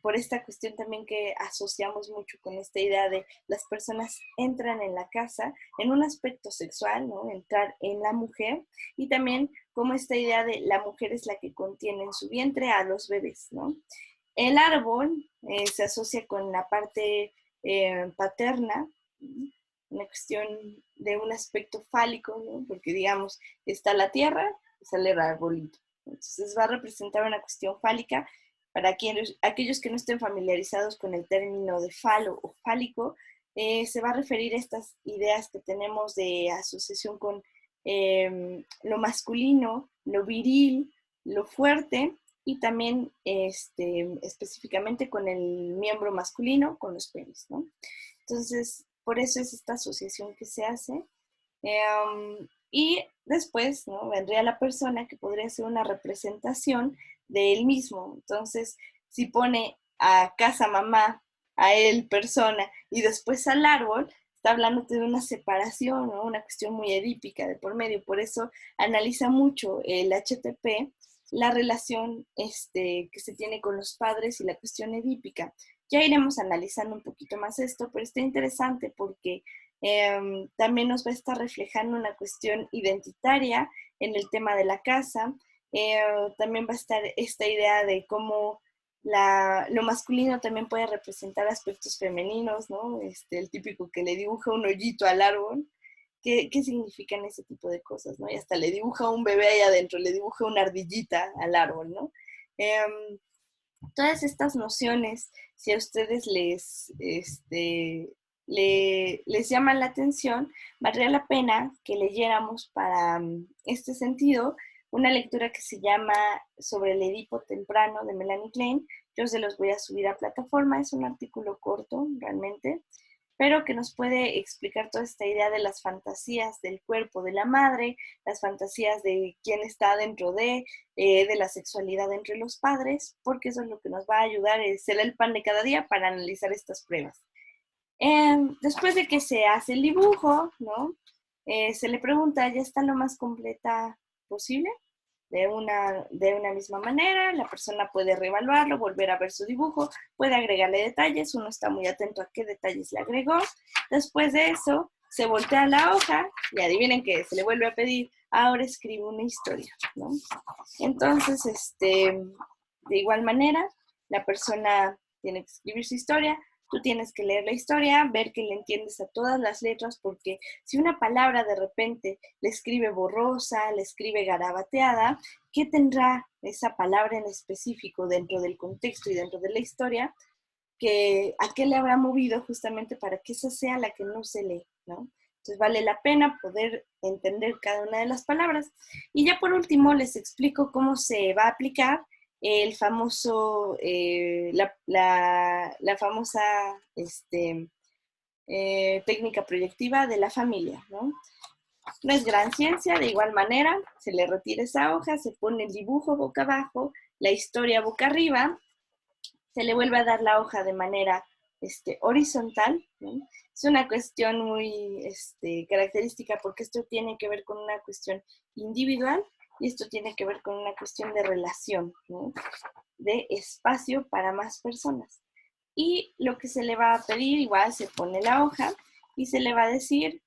por esta cuestión también que asociamos mucho con esta idea de las personas entran en la casa en un aspecto sexual, ¿no? Entrar en la mujer, y también como esta idea de la mujer es la que contiene en su vientre a los bebés, ¿no? El árbol se asocia con la parte paterna, una cuestión de un aspecto fálico, ¿no? Porque digamos, está la tierra, sale el arbolito. Entonces va a representar una cuestión fálica. Para aquellos que no estén familiarizados con el término de falo o fálico, se va a referir a estas ideas que tenemos de asociación con lo masculino, lo viril, lo fuerte, y también específicamente con el miembro masculino, con los penes, ¿no? Entonces, por eso es esta asociación que se hace. Y después, ¿no? Vendría la persona que podría ser una representación de él mismo. Entonces, si pone a casa mamá, a él persona, y después al árbol, está hablando de una separación, ¿no? Una cuestión muy edípica de por medio. Por eso analiza mucho el HTP la relación que se tiene con los padres y la cuestión edípica. Ya iremos analizando un poquito más esto, pero está interesante porque también nos va a estar reflejando una cuestión identitaria en el tema de la casa. También va a estar esta idea de cómo lo masculino también puede representar aspectos femeninos, ¿no? El típico que le dibuja un hoyito al árbol. ¿Qué significan ese tipo de cosas, ¿no? Y hasta le dibuja un bebé ahí adentro, le dibuja una ardillita al árbol, ¿no? Todas estas nociones, si a ustedes les llaman la atención, valdría la pena que leyéramos para este sentido una lectura que se llama Sobre el Edipo temprano de Melanie Klein. Yo se los voy a subir a plataforma, es un artículo corto realmente, pero que nos puede explicar toda esta idea de las fantasías del cuerpo de la madre, las fantasías de quién está dentro de la sexualidad entre los padres, porque eso es lo que nos va a ayudar, ser el pan de cada día para analizar estas pruebas. Después de que se hace el dibujo, ¿no? Se le pregunta, ¿ya está lo más completa posible? De una misma manera, la persona puede reevaluarlo, volver a ver su dibujo, puede agregarle detalles, uno está muy atento a qué detalles le agregó. Después de eso, se voltea la hoja y adivinen qué, se le vuelve a pedir, ahora escribe una historia, ¿no? Entonces, de igual manera, la persona tiene que escribir su historia, tú tienes que leer la historia, ver que le entiendes a todas las letras, porque si una palabra de repente le escribe borrosa, le escribe garabateada, ¿qué tendrá esa palabra en específico dentro del contexto y dentro de la historia? ¿A qué le habrá movido justamente para que esa sea la que no se lee, ¿no? Entonces vale la pena poder entender cada una de las palabras. Y ya por último les explico cómo se va a aplicar el famoso, la famosa técnica proyectiva de la familia, ¿no? No es gran ciencia, de igual manera, se le retira esa hoja, se pone el dibujo boca abajo, la historia boca arriba, se le vuelve a dar la hoja de manera horizontal, ¿no? Es una cuestión muy característica porque esto tiene que ver con una cuestión individual y esto tiene que ver con una cuestión de relación, ¿no? De espacio para más personas. Y lo que se le va a pedir, igual se pone la hoja y se le va a decir,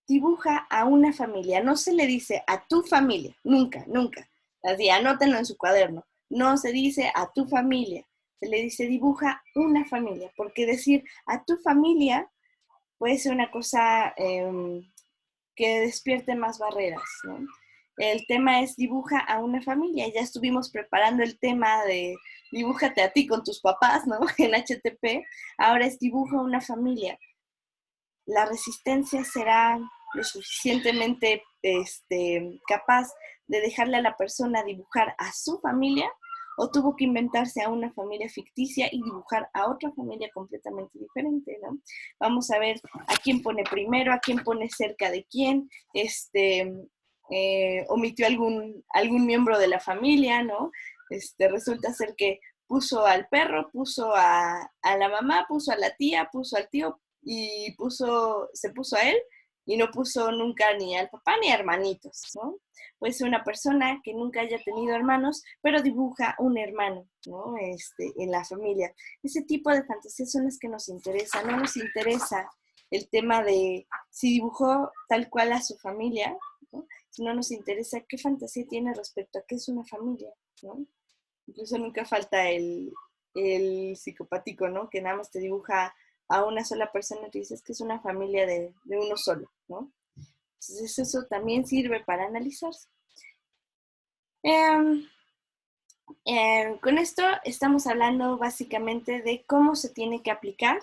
dibuja a una familia. No se le dice a tu familia, nunca, nunca. Así, anótenlo en su cuaderno. No se dice a tu familia, se le dice dibuja una familia, porque decir a tu familia puede ser una cosa que despierte más barreras, ¿no? El tema es dibuja a una familia. Ya estuvimos preparando el tema de dibújate a ti con tus papás, ¿no? En HTP. Ahora es dibuja una familia. La resistencia será lo suficientemente capaz de dejarle a la persona dibujar a su familia, o tuvo que inventarse a una familia ficticia y dibujar a otra familia completamente diferente, ¿no? Vamos a ver a quién pone primero, a quién pone cerca de quién, omitió algún miembro de la familia, ¿no? Resulta ser que puso al perro, puso a la mamá, puso a la tía, puso al tío, y se puso a él y no puso nunca ni al papá ni a hermanitos, ¿no? Puede ser una persona que nunca haya tenido hermanos, pero dibuja un hermano, ¿no? En la familia. Ese tipo de fantasías son las que nos interesan, no nos interesa el tema de si dibujó tal cual a su familia, ¿no? Sino nos interesa qué fantasía tiene respecto a qué es una familia, ¿no? Incluso nunca falta el psicopático, ¿no? Que nada más te dibuja a una sola persona y dices que es una familia de uno solo, ¿no? Entonces eso también sirve para analizarse. Eh, con esto estamos hablando básicamente de cómo se tiene que aplicar.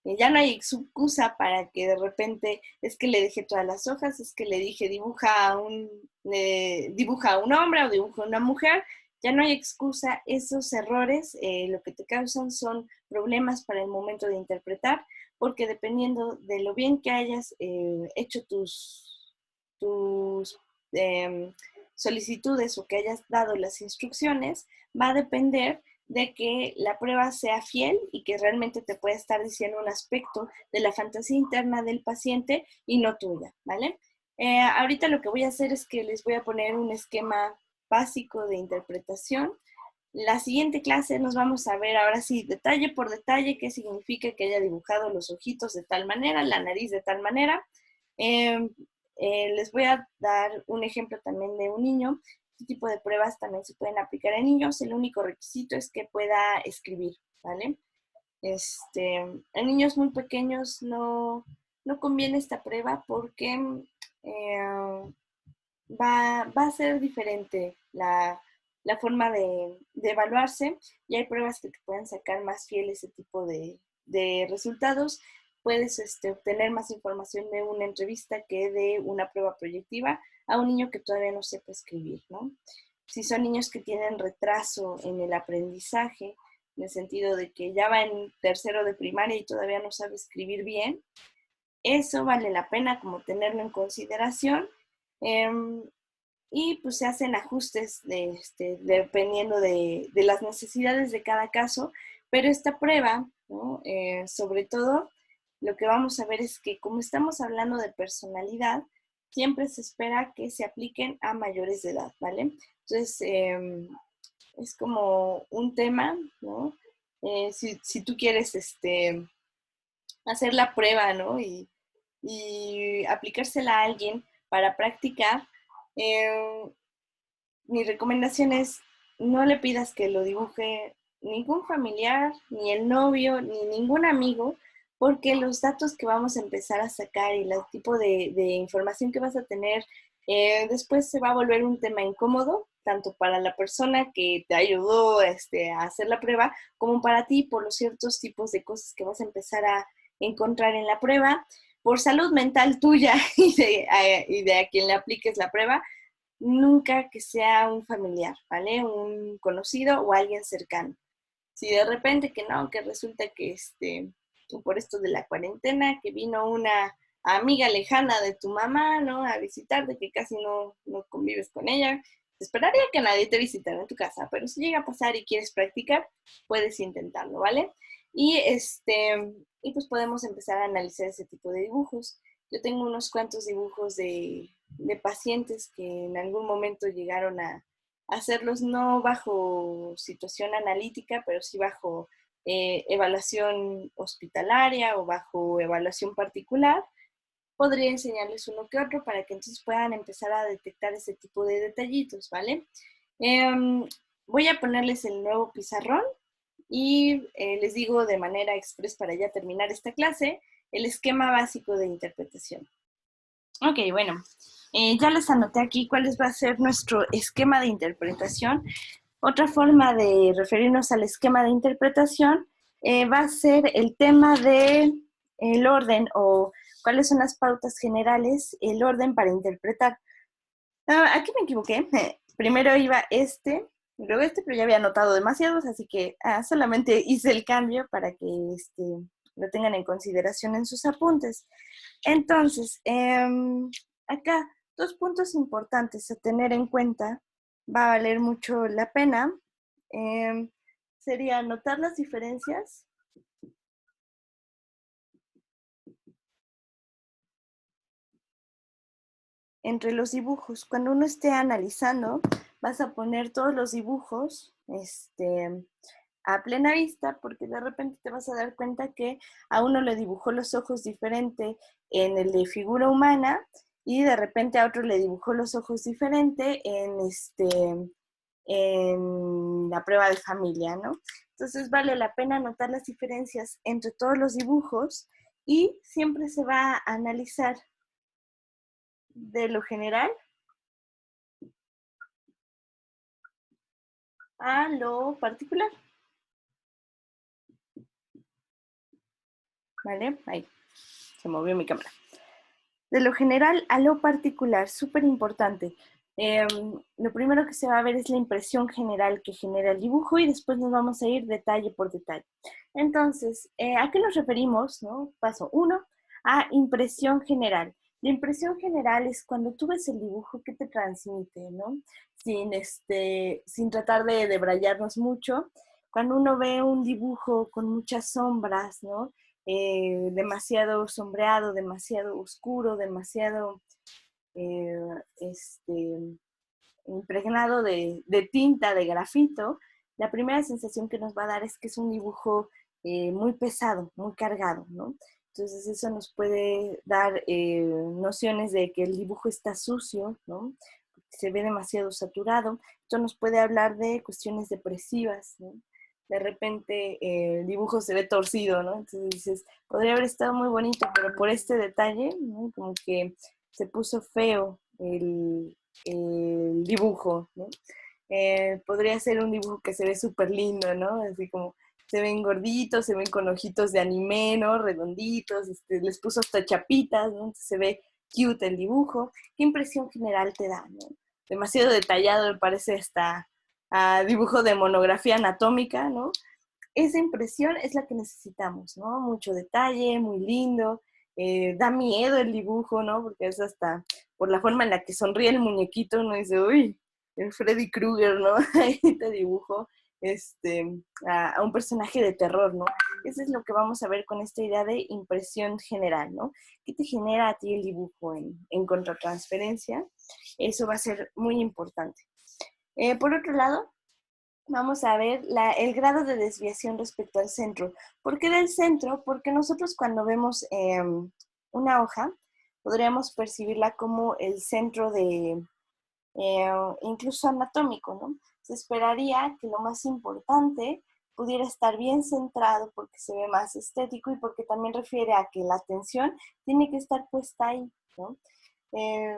Ya no hay excusa para que de repente es que le dejé todas las hojas, es que le dije dibuja a un hombre o dibuja a una mujer. Ya no hay excusa. Esos errores lo que te causan son problemas para el momento de interpretar, porque dependiendo de lo bien que hayas hecho tus solicitudes o que hayas dado las instrucciones, va a depender de que la prueba sea fiel y que realmente te pueda estar diciendo un aspecto de la fantasía interna del paciente y no tuya, ¿vale? Ahorita lo que voy a hacer es que les voy a poner un esquema básico de interpretación. La siguiente clase nos vamos a ver ahora sí, detalle por detalle, qué significa que haya dibujado los ojitos de tal manera, la nariz de tal manera. Eh, les voy a dar un ejemplo también de un niño. Este tipo de pruebas también se pueden aplicar a niños. El único requisito es que pueda escribir, ¿vale? En niños muy pequeños no conviene esta prueba porque va a ser diferente la forma de evaluarse y hay pruebas que te pueden sacar más fiel ese tipo de resultados. Puedes obtener más información de una entrevista que de una prueba proyectiva a un niño que todavía no sepa escribir, ¿no? Si son niños que tienen retraso en el aprendizaje, en el sentido de que ya va en tercero de primaria y todavía no sabe escribir bien, eso vale la pena como tenerlo en consideración. Eh, y pues se hacen ajustes dependiendo de las necesidades de cada caso, pero esta prueba, ¿no? Sobre todo, lo que vamos a ver es que como estamos hablando de personalidad, siempre se espera que se apliquen a mayores de edad, ¿vale? Entonces, es como un tema, ¿no? Si tú quieres hacer la prueba, ¿no? Y aplicársela a alguien para practicar, eh, mi recomendación es no le pidas que lo dibuje ningún familiar, ni el novio, ni ningún amigo, porque los datos que vamos a empezar a sacar y el tipo de información que vas a tener, después se va a volver un tema incómodo, tanto para la persona que te ayudó a hacer la prueba, como para ti por los ciertos tipos de cosas que vas a empezar a encontrar en la prueba, por salud mental tuya y de a quien le apliques la prueba, nunca que sea un familiar, ¿vale? Un conocido o alguien cercano. Si de repente que no, que resulta que por esto de la cuarentena, que vino una amiga lejana de tu mamá, ¿no? A visitarte, que casi no convives con ella, esperaría que nadie te visitara en tu casa, pero si llega a pasar y quieres practicar, puedes intentarlo, ¿vale? Y, y pues podemos empezar a analizar ese tipo de dibujos. Yo tengo unos cuantos dibujos de pacientes que en algún momento llegaron a hacerlos no bajo situación analítica, pero sí bajo evaluación hospitalaria o bajo evaluación particular. Podría enseñarles uno que otro para que entonces puedan empezar a detectar ese tipo de detallitos, ¿vale? Voy a ponerles el nuevo pizarrón y les digo de manera express para ya terminar esta clase, el esquema básico de interpretación. Ok, bueno, ya les anoté aquí cuál va a ser nuestro esquema de interpretación. Otra forma de referirnos al esquema de interpretación va a ser el tema de el orden o cuáles son las pautas generales, el orden para interpretar. Aquí me equivoqué. Primero iba luego pero ya había anotado demasiados, así que solamente hice el cambio para que lo tengan en consideración en sus apuntes. Entonces, acá, dos puntos importantes a tener en cuenta, va a valer mucho la pena, sería notar las diferencias entre los dibujos. Cuando uno esté analizando, vas a poner todos los dibujos a plena vista, porque de repente te vas a dar cuenta que a uno le dibujó los ojos diferente en el de figura humana y de repente a otro le dibujó los ojos diferente en la prueba de familia, ¿no? Entonces vale la pena notar las diferencias entre todos los dibujos y siempre se va a analizar de lo general a lo particular. ¿Vale? Ahí se movió mi cámara. De lo general a lo particular, súper importante. Lo primero que se va a ver es la impresión general que genera el dibujo y después nos vamos a ir detalle por detalle. Entonces, ¿a qué nos referimos? ¿No? Paso 1, a impresión general. La impresión general es cuando tú ves el dibujo que te transmite, ¿no? Sin tratar de debrayarnos mucho. Cuando uno ve un dibujo con muchas sombras, ¿no? Demasiado sombreado, demasiado oscuro, demasiado eh, este, impregnado de tinta, de grafito, la primera sensación que nos va a dar es que es un dibujo muy pesado, muy cargado, ¿no? Entonces eso nos puede dar nociones de que el dibujo está sucio, ¿no? Se ve demasiado saturado. Esto nos puede hablar de cuestiones depresivas, ¿no? De repente el dibujo se ve torcido, ¿no? Entonces dices, podría haber estado muy bonito, pero por este detalle, ¿no? Como que se puso feo el dibujo, ¿no? Podría ser un dibujo que se ve súper lindo, ¿no? Así como se ven gorditos, se ven con ojitos de anime, ¿no? Redonditos, les puso hasta chapitas, ¿no? Entonces se ve cute el dibujo. ¿Qué impresión general te da, no? Demasiado detallado, me parece hasta dibujo de monografía anatómica, ¿no? Esa impresión es la que necesitamos, ¿no? Mucho detalle, muy lindo, da miedo el dibujo, ¿no? Porque es hasta por la forma en la que sonríe el muñequito, uno dice, uy, el Freddy Krueger, ¿no? Ahí te dibujo a un personaje de terror, ¿no? Eso es lo que vamos a ver con esta idea de impresión general, ¿no? ¿Qué te genera a ti el dibujo en contratransferencia? Eso va a ser muy importante. Por otro lado, vamos a ver el grado de desviación respecto al centro. ¿Por qué del centro? Porque nosotros cuando vemos una hoja, podríamos percibirla como el centro de, incluso anatómico, ¿no? Se esperaría que lo más importante pudiera estar bien centrado porque se ve más estético y porque también refiere a que la atención tiene que estar puesta ahí, ¿no? Eh,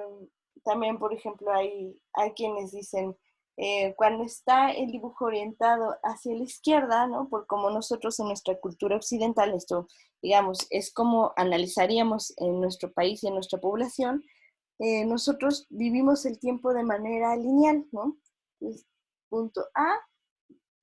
También, por ejemplo, hay quienes dicen, cuando está el dibujo orientado hacia la izquierda, ¿no? Por como nosotros en nuestra cultura occidental, esto, digamos, es como analizaríamos en nuestro país y en nuestra población, nosotros vivimos el tiempo de manera lineal, ¿no? Entonces, punto A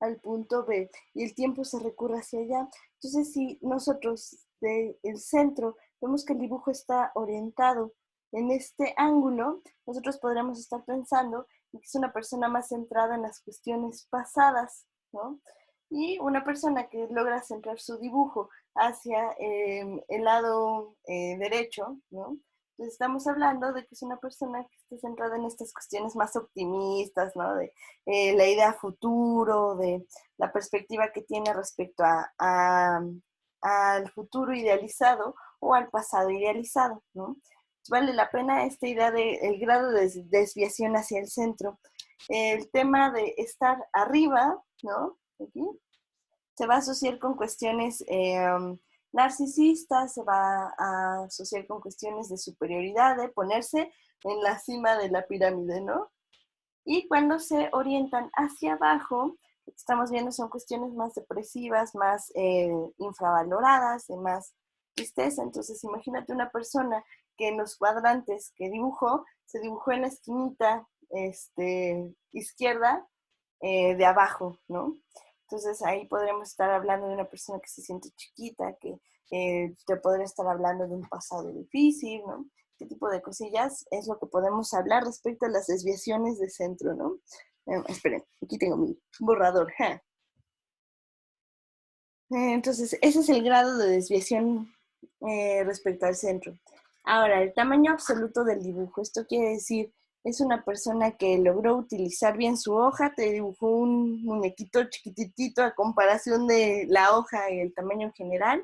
al punto B y el tiempo se recurre hacia allá. Entonces, si nosotros del centro vemos que el dibujo está orientado en este ángulo, nosotros podremos estar pensando que es una persona más centrada en las cuestiones pasadas, ¿no? Y una persona que logra centrar su dibujo hacia el lado derecho, ¿no? Entonces estamos hablando de que es una persona que está centrada en estas cuestiones más optimistas, ¿no? De la idea futuro, de la perspectiva que tiene respecto al futuro idealizado o al pasado idealizado, ¿no? Vale la pena esta idea del grado de desviación hacia el centro. El tema de estar arriba, ¿no? Aquí, se va a asociar con cuestiones narcisistas, se va a asociar con cuestiones de superioridad, de ponerse en la cima de la pirámide, ¿no? Y cuando se orientan hacia abajo, lo que estamos viendo son cuestiones más depresivas, más infravaloradas, de más tristeza. Entonces, imagínate una persona que en los cuadrantes que dibujó, se dibujó en la esquinita izquierda de abajo, ¿no? Entonces, ahí podremos estar hablando de una persona que se siente chiquita, que te podría estar hablando de un pasado difícil, ¿no? Este tipo de cosillas es lo que podemos hablar respecto a las desviaciones de centro, ¿no? Esperen, aquí tengo mi borrador. ¡Ja! Entonces, ese es el grado de desviación respecto al centro. Ahora, el tamaño absoluto del dibujo. Esto quiere decir, es una persona que logró utilizar bien su hoja, te dibujó un muñequito chiquititito a comparación de la hoja y el tamaño general,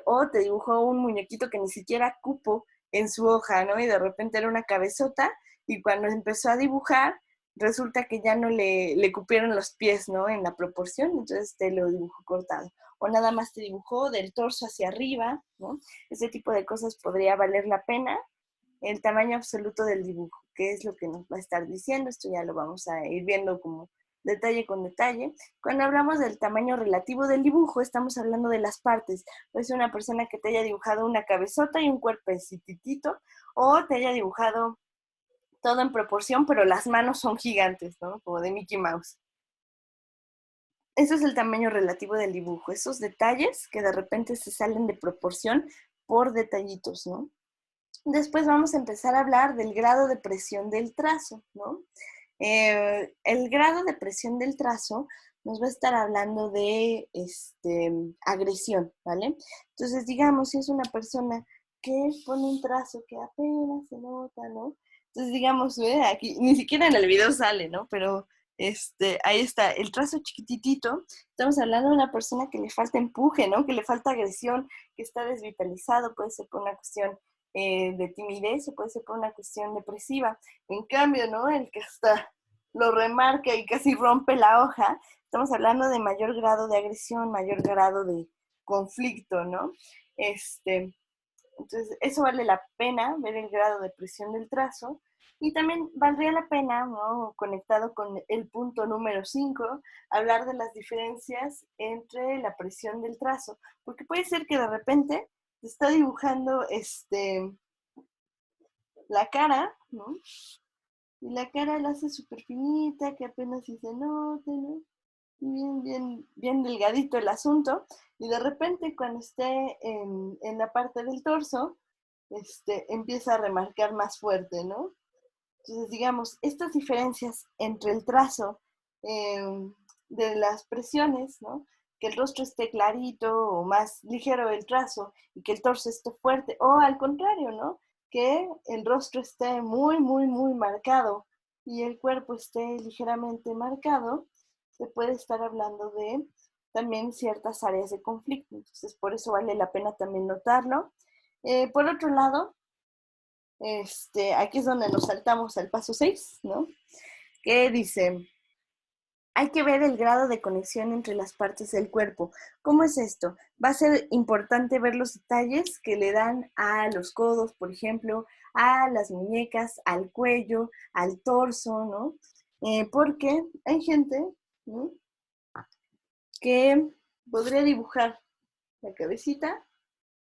o te dibujó un muñequito que ni siquiera cupo en su hoja, ¿no? Y de repente era una cabezota, y cuando empezó a dibujar, resulta que ya no le cupieron los pies, ¿no? En la proporción, entonces te lo dibujó cortado. O nada más te dibujó del torso hacia arriba, ¿no? Ese tipo de cosas podría valer la pena. El tamaño absoluto del dibujo, que es lo que nos va a estar diciendo, esto ya lo vamos a ir viendo como detalle con detalle. Cuando hablamos del tamaño relativo del dibujo, estamos hablando de las partes. Puede ser una persona que te haya dibujado una cabezota y un cuerpecitito, o te haya dibujado todo en proporción, pero las manos son gigantes, ¿no? Como de Mickey Mouse. Eso es el tamaño relativo del dibujo, esos detalles que de repente se salen de proporción por detallitos, ¿no? Después vamos a empezar a hablar del grado de presión del trazo, ¿no? El grado de presión del trazo nos va a estar hablando de agresión, ¿vale? Entonces, digamos, si es una persona que pone un trazo que apenas se nota, ¿no? Entonces, digamos, aquí, ni siquiera en el video sale, ¿no? Pero ahí está, el trazo chiquititito, estamos hablando de una persona que le falta empuje, ¿no? Que le falta agresión, que está desvitalizado, puede ser por una cuestión de timidez o puede ser por una cuestión depresiva. En cambio, ¿no? El que hasta lo remarca y casi rompe la hoja, estamos hablando de mayor grado de agresión, mayor grado de conflicto, ¿no? Entonces, eso vale la pena, ver el grado de presión del trazo. Y también valdría la pena, ¿no? Conectado con el punto número 5, hablar de las diferencias entre la presión del trazo. Porque puede ser que de repente te está dibujando la cara, ¿no? Y la cara la hace súper finita, que apenas si se note, ¿no? Bien delgadito el asunto. Y de repente cuando esté en la parte del torso, empieza a remarcar más fuerte, ¿no? Entonces, digamos, estas diferencias entre el trazo de las presiones, ¿no? Que el rostro esté clarito o más ligero el trazo y que el torso esté fuerte, o al contrario, ¿no? Que el rostro esté muy, muy, muy marcado y el cuerpo esté ligeramente marcado, se puede estar hablando de también ciertas áreas de conflicto. Entonces, por eso vale la pena también notarlo. Por otro lado, aquí es donde nos saltamos al paso 6, ¿no? Que dice, hay que ver el grado de conexión entre las partes del cuerpo. ¿Cómo es esto? Va a ser importante ver los detalles que le dan a los codos, por ejemplo, a las muñecas, al cuello, al torso, ¿no? Porque hay gente, ¿no? Que podría dibujar la cabecita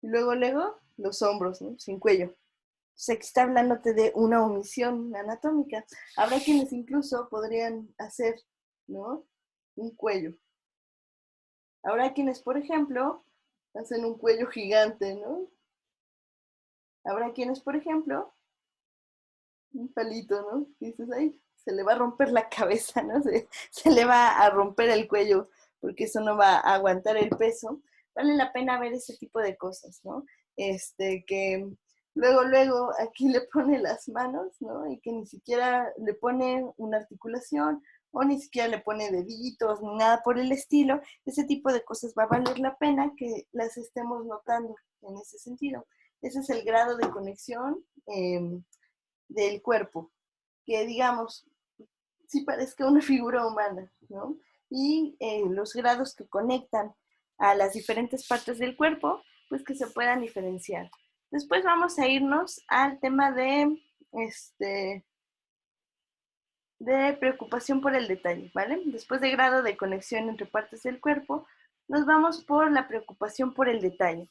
y luego los hombros, ¿no? Sin cuello. Entonces aquí está hablándote de una omisión anatómica. Habrá quienes incluso podrían hacer, ¿no? Un cuello. Habrá quienes, por ejemplo, hacen un cuello gigante, ¿no? Habrá quienes, por ejemplo, un palito, ¿no? Y dices, ay, se le va a romper la cabeza, ¿no? Se le va a romper el cuello porque eso no va a aguantar el peso. Vale la pena ver ese tipo de cosas, ¿no? Que luego aquí le pone las manos, ¿no? Y que ni siquiera le pone una articulación o ni siquiera le pone deditos ni nada por el estilo. Ese tipo de cosas va a valer la pena que las estemos notando en ese sentido. Ese es el grado de conexión del cuerpo, que digamos, sí parezca una figura humana, ¿no? Y los grados que conectan a las diferentes partes del cuerpo, pues que se puedan diferenciar. Después vamos a irnos al tema de preocupación por el detalle, ¿vale? Después de grado de conexión entre partes del cuerpo, nos vamos por la preocupación por el detalle.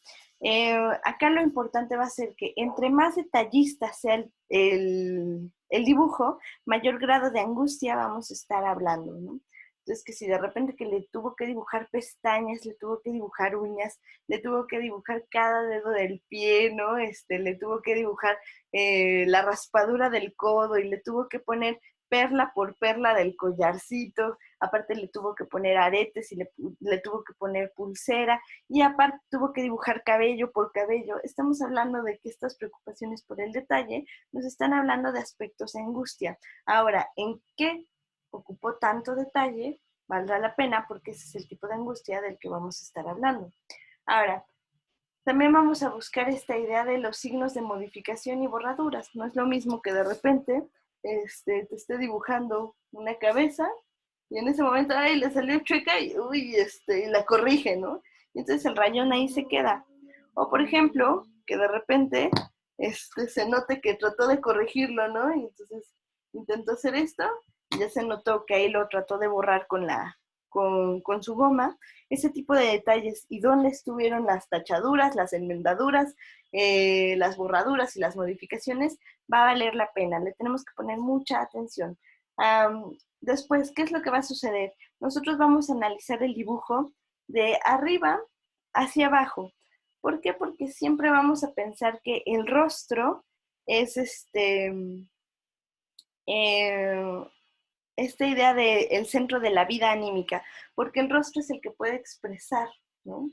Acá lo importante va a ser que entre más detallista sea el dibujo, mayor grado de angustia vamos a estar hablando, ¿no? Entonces, que si de repente que le tuvo que dibujar pestañas, le tuvo que dibujar uñas, le tuvo que dibujar cada dedo del pie, ¿no? Le tuvo que dibujar la raspadura del codo y le tuvo que poner perla por perla del collarcito, aparte le tuvo que poner aretes y le tuvo que poner pulsera, y aparte tuvo que dibujar cabello por cabello. Estamos hablando de que estas preocupaciones por el detalle nos están hablando de aspectos de angustia. Ahora, ¿en qué ocupó tanto detalle? Valdrá la pena porque ese es el tipo de angustia del que vamos a estar hablando. Ahora, también vamos a buscar esta idea de los signos de modificación y borraduras. No es lo mismo que de repente te esté dibujando una cabeza y en ese momento, ay, le salió chueca y, uy, y la corrige, ¿no? Y entonces el rayón ahí se queda. O por ejemplo, que de repente se note que trató de corregirlo, ¿no? Y entonces intentó hacer esto y ya se notó que ahí lo trató de borrar con su goma. Ese tipo de detalles y dónde estuvieron las tachaduras, las enmendaduras, las borraduras y las modificaciones, va a valer la pena. Le tenemos que poner mucha atención. Después, ¿qué es lo que va a suceder? Nosotros vamos a analizar el dibujo de arriba hacia abajo. ¿Por qué? Porque siempre vamos a pensar que el rostro es eh, esta idea del de centro de la vida anímica, porque el rostro es el que puede expresar, ¿no?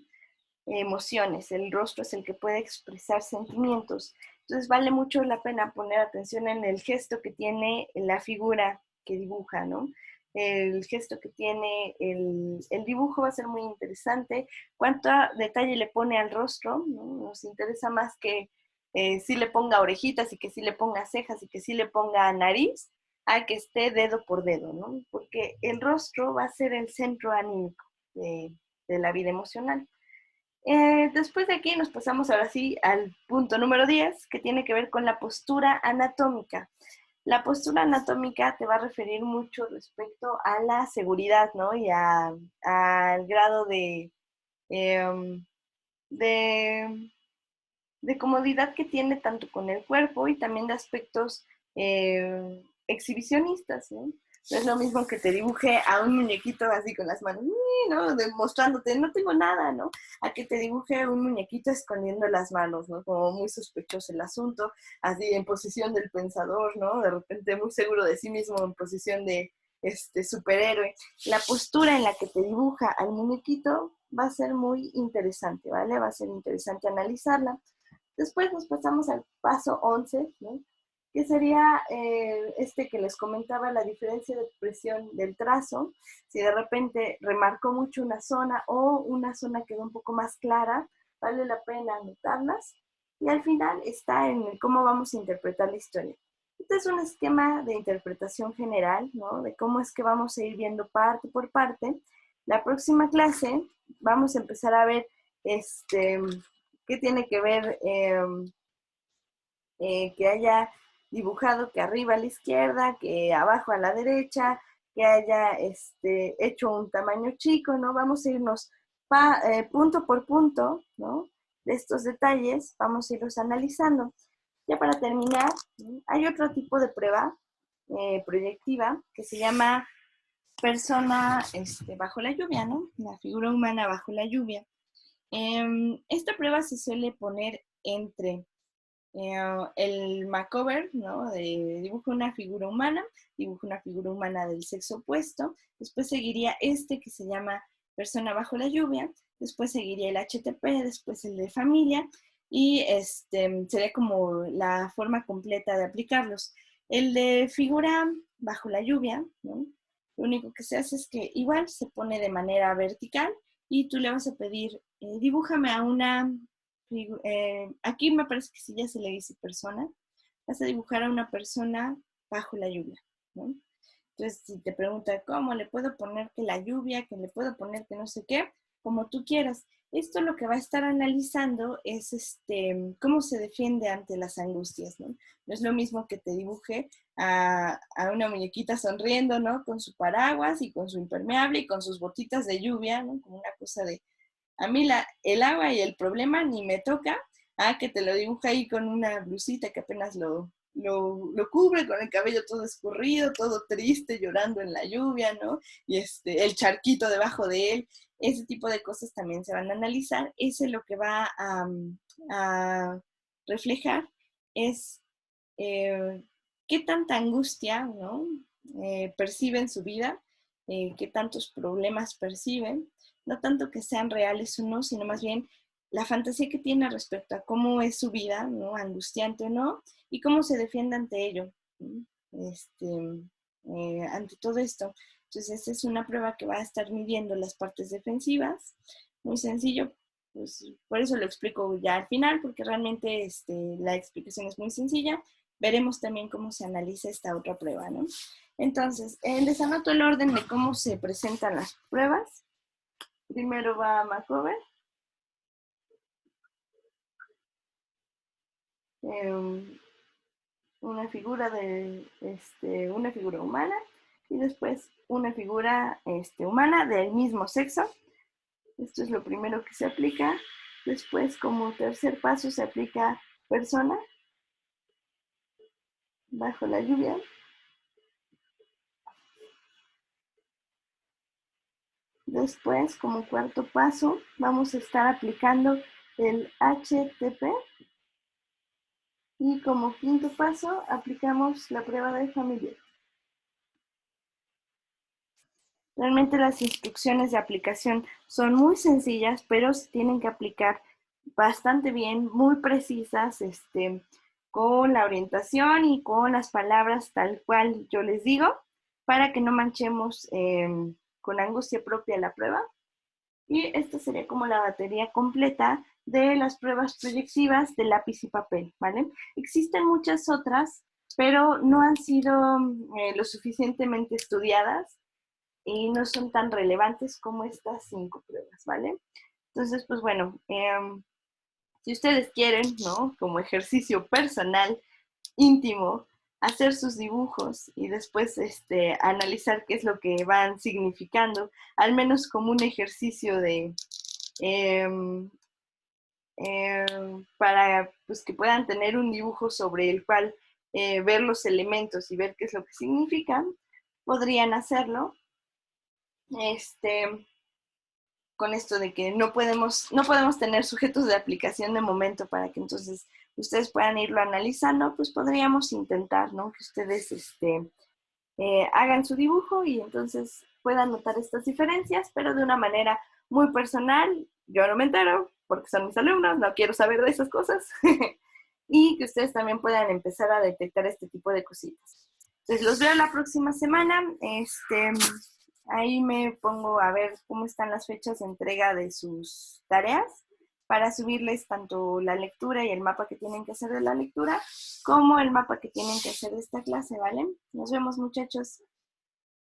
Emociones, el rostro es el que puede expresar sentimientos. Entonces vale mucho la pena poner atención en el gesto que tiene la figura que dibuja, ¿no? El gesto que tiene el dibujo va a ser muy interesante. Cuánto detalle le pone al rostro, ¿no? Nos interesa más que si le ponga orejitas y que si le ponga cejas y que si le ponga nariz, a que esté dedo por dedo, ¿no? Porque el rostro va a ser el centro anímico de la vida emocional. Después de aquí nos pasamos ahora sí al punto número 10, que tiene que ver con la postura anatómica. La postura anatómica te va a referir mucho respecto a la seguridad, ¿no? Y al grado eh, de, de comodidad que tiene tanto con el cuerpo y también de aspectos exhibicionistas, ¿no? No es lo mismo que te dibuje a un muñequito así con las manos, ¿no? Demostrándote, no tengo nada, ¿no? A que te dibuje un muñequito escondiendo las manos, ¿no? Como muy sospechoso el asunto, así en posición del pensador, ¿no? De repente muy seguro de sí mismo en posición de superhéroe. La postura en la que te dibuja al muñequito va a ser muy interesante, ¿vale? Va a ser interesante analizarla. Después nos pasamos al paso 11, ¿no? Que sería que les comentaba, la diferencia de expresión del trazo. Si de repente remarcó mucho una zona o una zona quedó un poco más clara, vale la pena anotarlas. Y al final está en cómo vamos a interpretar la historia. Este es un esquema de interpretación general, ¿no? De cómo es que vamos a ir viendo parte por parte. La próxima clase vamos a empezar a ver qué tiene que ver que haya dibujado que arriba a la izquierda, que abajo a la derecha, que haya hecho un tamaño chico, ¿no? Vamos a irnos punto por punto, ¿no? De estos detalles, vamos a irlos analizando. Ya para terminar, ¿no? Hay otro tipo de prueba proyectiva que se llama persona bajo la lluvia, ¿no? La figura humana bajo la lluvia. Esta prueba se suele poner entre el makeover, ¿no? De dibujo una figura humana del sexo opuesto, después seguiría que se llama persona bajo la lluvia, después seguiría el HTP, después el de familia, y sería como la forma completa de aplicarlos. El de figura bajo la lluvia, ¿no? Lo único que se hace es que igual se pone de manera vertical y tú le vas a pedir, dibújame a una aquí me parece que sí ya se le dice persona, vas a dibujar a una persona bajo la lluvia, ¿no? Entonces, si te pregunta cómo le puedo poner que la lluvia, que le puedo poner que no sé qué, como tú quieras. Esto lo que va a estar analizando es cómo se defiende ante las angustias, ¿no? No es lo mismo que te dibuje a una muñequita sonriendo, ¿no? Con su paraguas y con su impermeable y con sus botitas de lluvia, ¿no? Como una cosa de, a mí el agua y el problema ni me toca, que te lo dibuja ahí con una blusita que apenas lo cubre, con el cabello todo escurrido, todo triste, llorando en la lluvia, ¿no? Y el charquito debajo de él, ese tipo de cosas también se van a analizar. Ese lo que va a reflejar es qué tanta angustia, ¿no? Percibe en su vida, qué tantos problemas perciben, no tanto que sean reales o no, sino más bien la fantasía que tiene respecto a cómo es su vida, ¿no? Angustiante o no, y cómo se defiende ante ello, ¿no? Ante todo esto. Entonces, esta es una prueba que va a estar midiendo las partes defensivas, muy sencillo, pues por eso lo explico ya al final, porque realmente la explicación es muy sencilla. veremos también cómo se analiza esta otra prueba, ¿no? Entonces, les anoto el orden de cómo se presentan las pruebas. Primero va Macover. Una figura una figura humana y después una figura humana del mismo sexo. Esto es lo primero que se aplica. Después, como tercer paso, se aplica persona bajo la lluvia. Después, como cuarto paso, vamos a estar aplicando el HTP. Y como quinto paso, aplicamos la prueba de familia. Realmente las instrucciones de aplicación son muy sencillas, pero se tienen que aplicar bastante bien, muy precisas, con la orientación y con las palabras tal cual yo les digo, para que no manchemos con angustia propia la prueba. Y esta sería como la batería completa de las pruebas proyectivas de lápiz y papel, ¿vale? Existen muchas otras, pero no han sido lo suficientemente estudiadas y no son tan relevantes como estas 5 pruebas, ¿vale? Entonces, pues bueno, si ustedes quieren, ¿no? Como ejercicio personal, íntimo, hacer sus dibujos y después analizar qué es lo que van significando, al menos como un ejercicio de eh, para pues, que puedan tener un dibujo sobre el cual ver los elementos y ver qué es lo que significan, podrían hacerlo. Con esto de que no podemos tener sujetos de aplicación de momento para que entonces ustedes puedan irlo analizando, pues podríamos intentar, ¿no? Que ustedes hagan su dibujo y entonces puedan notar estas diferencias, pero de una manera muy personal. Yo no me entero porque son mis alumnos, no quiero saber de esas cosas. Y que ustedes también puedan empezar a detectar este tipo de cositas. Entonces los veo la próxima semana. Ahí me pongo a ver cómo están las fechas de entrega de sus tareas para subirles tanto la lectura y el mapa que tienen que hacer de la lectura, como el mapa que tienen que hacer de esta clase, ¿vale? Nos vemos, muchachos.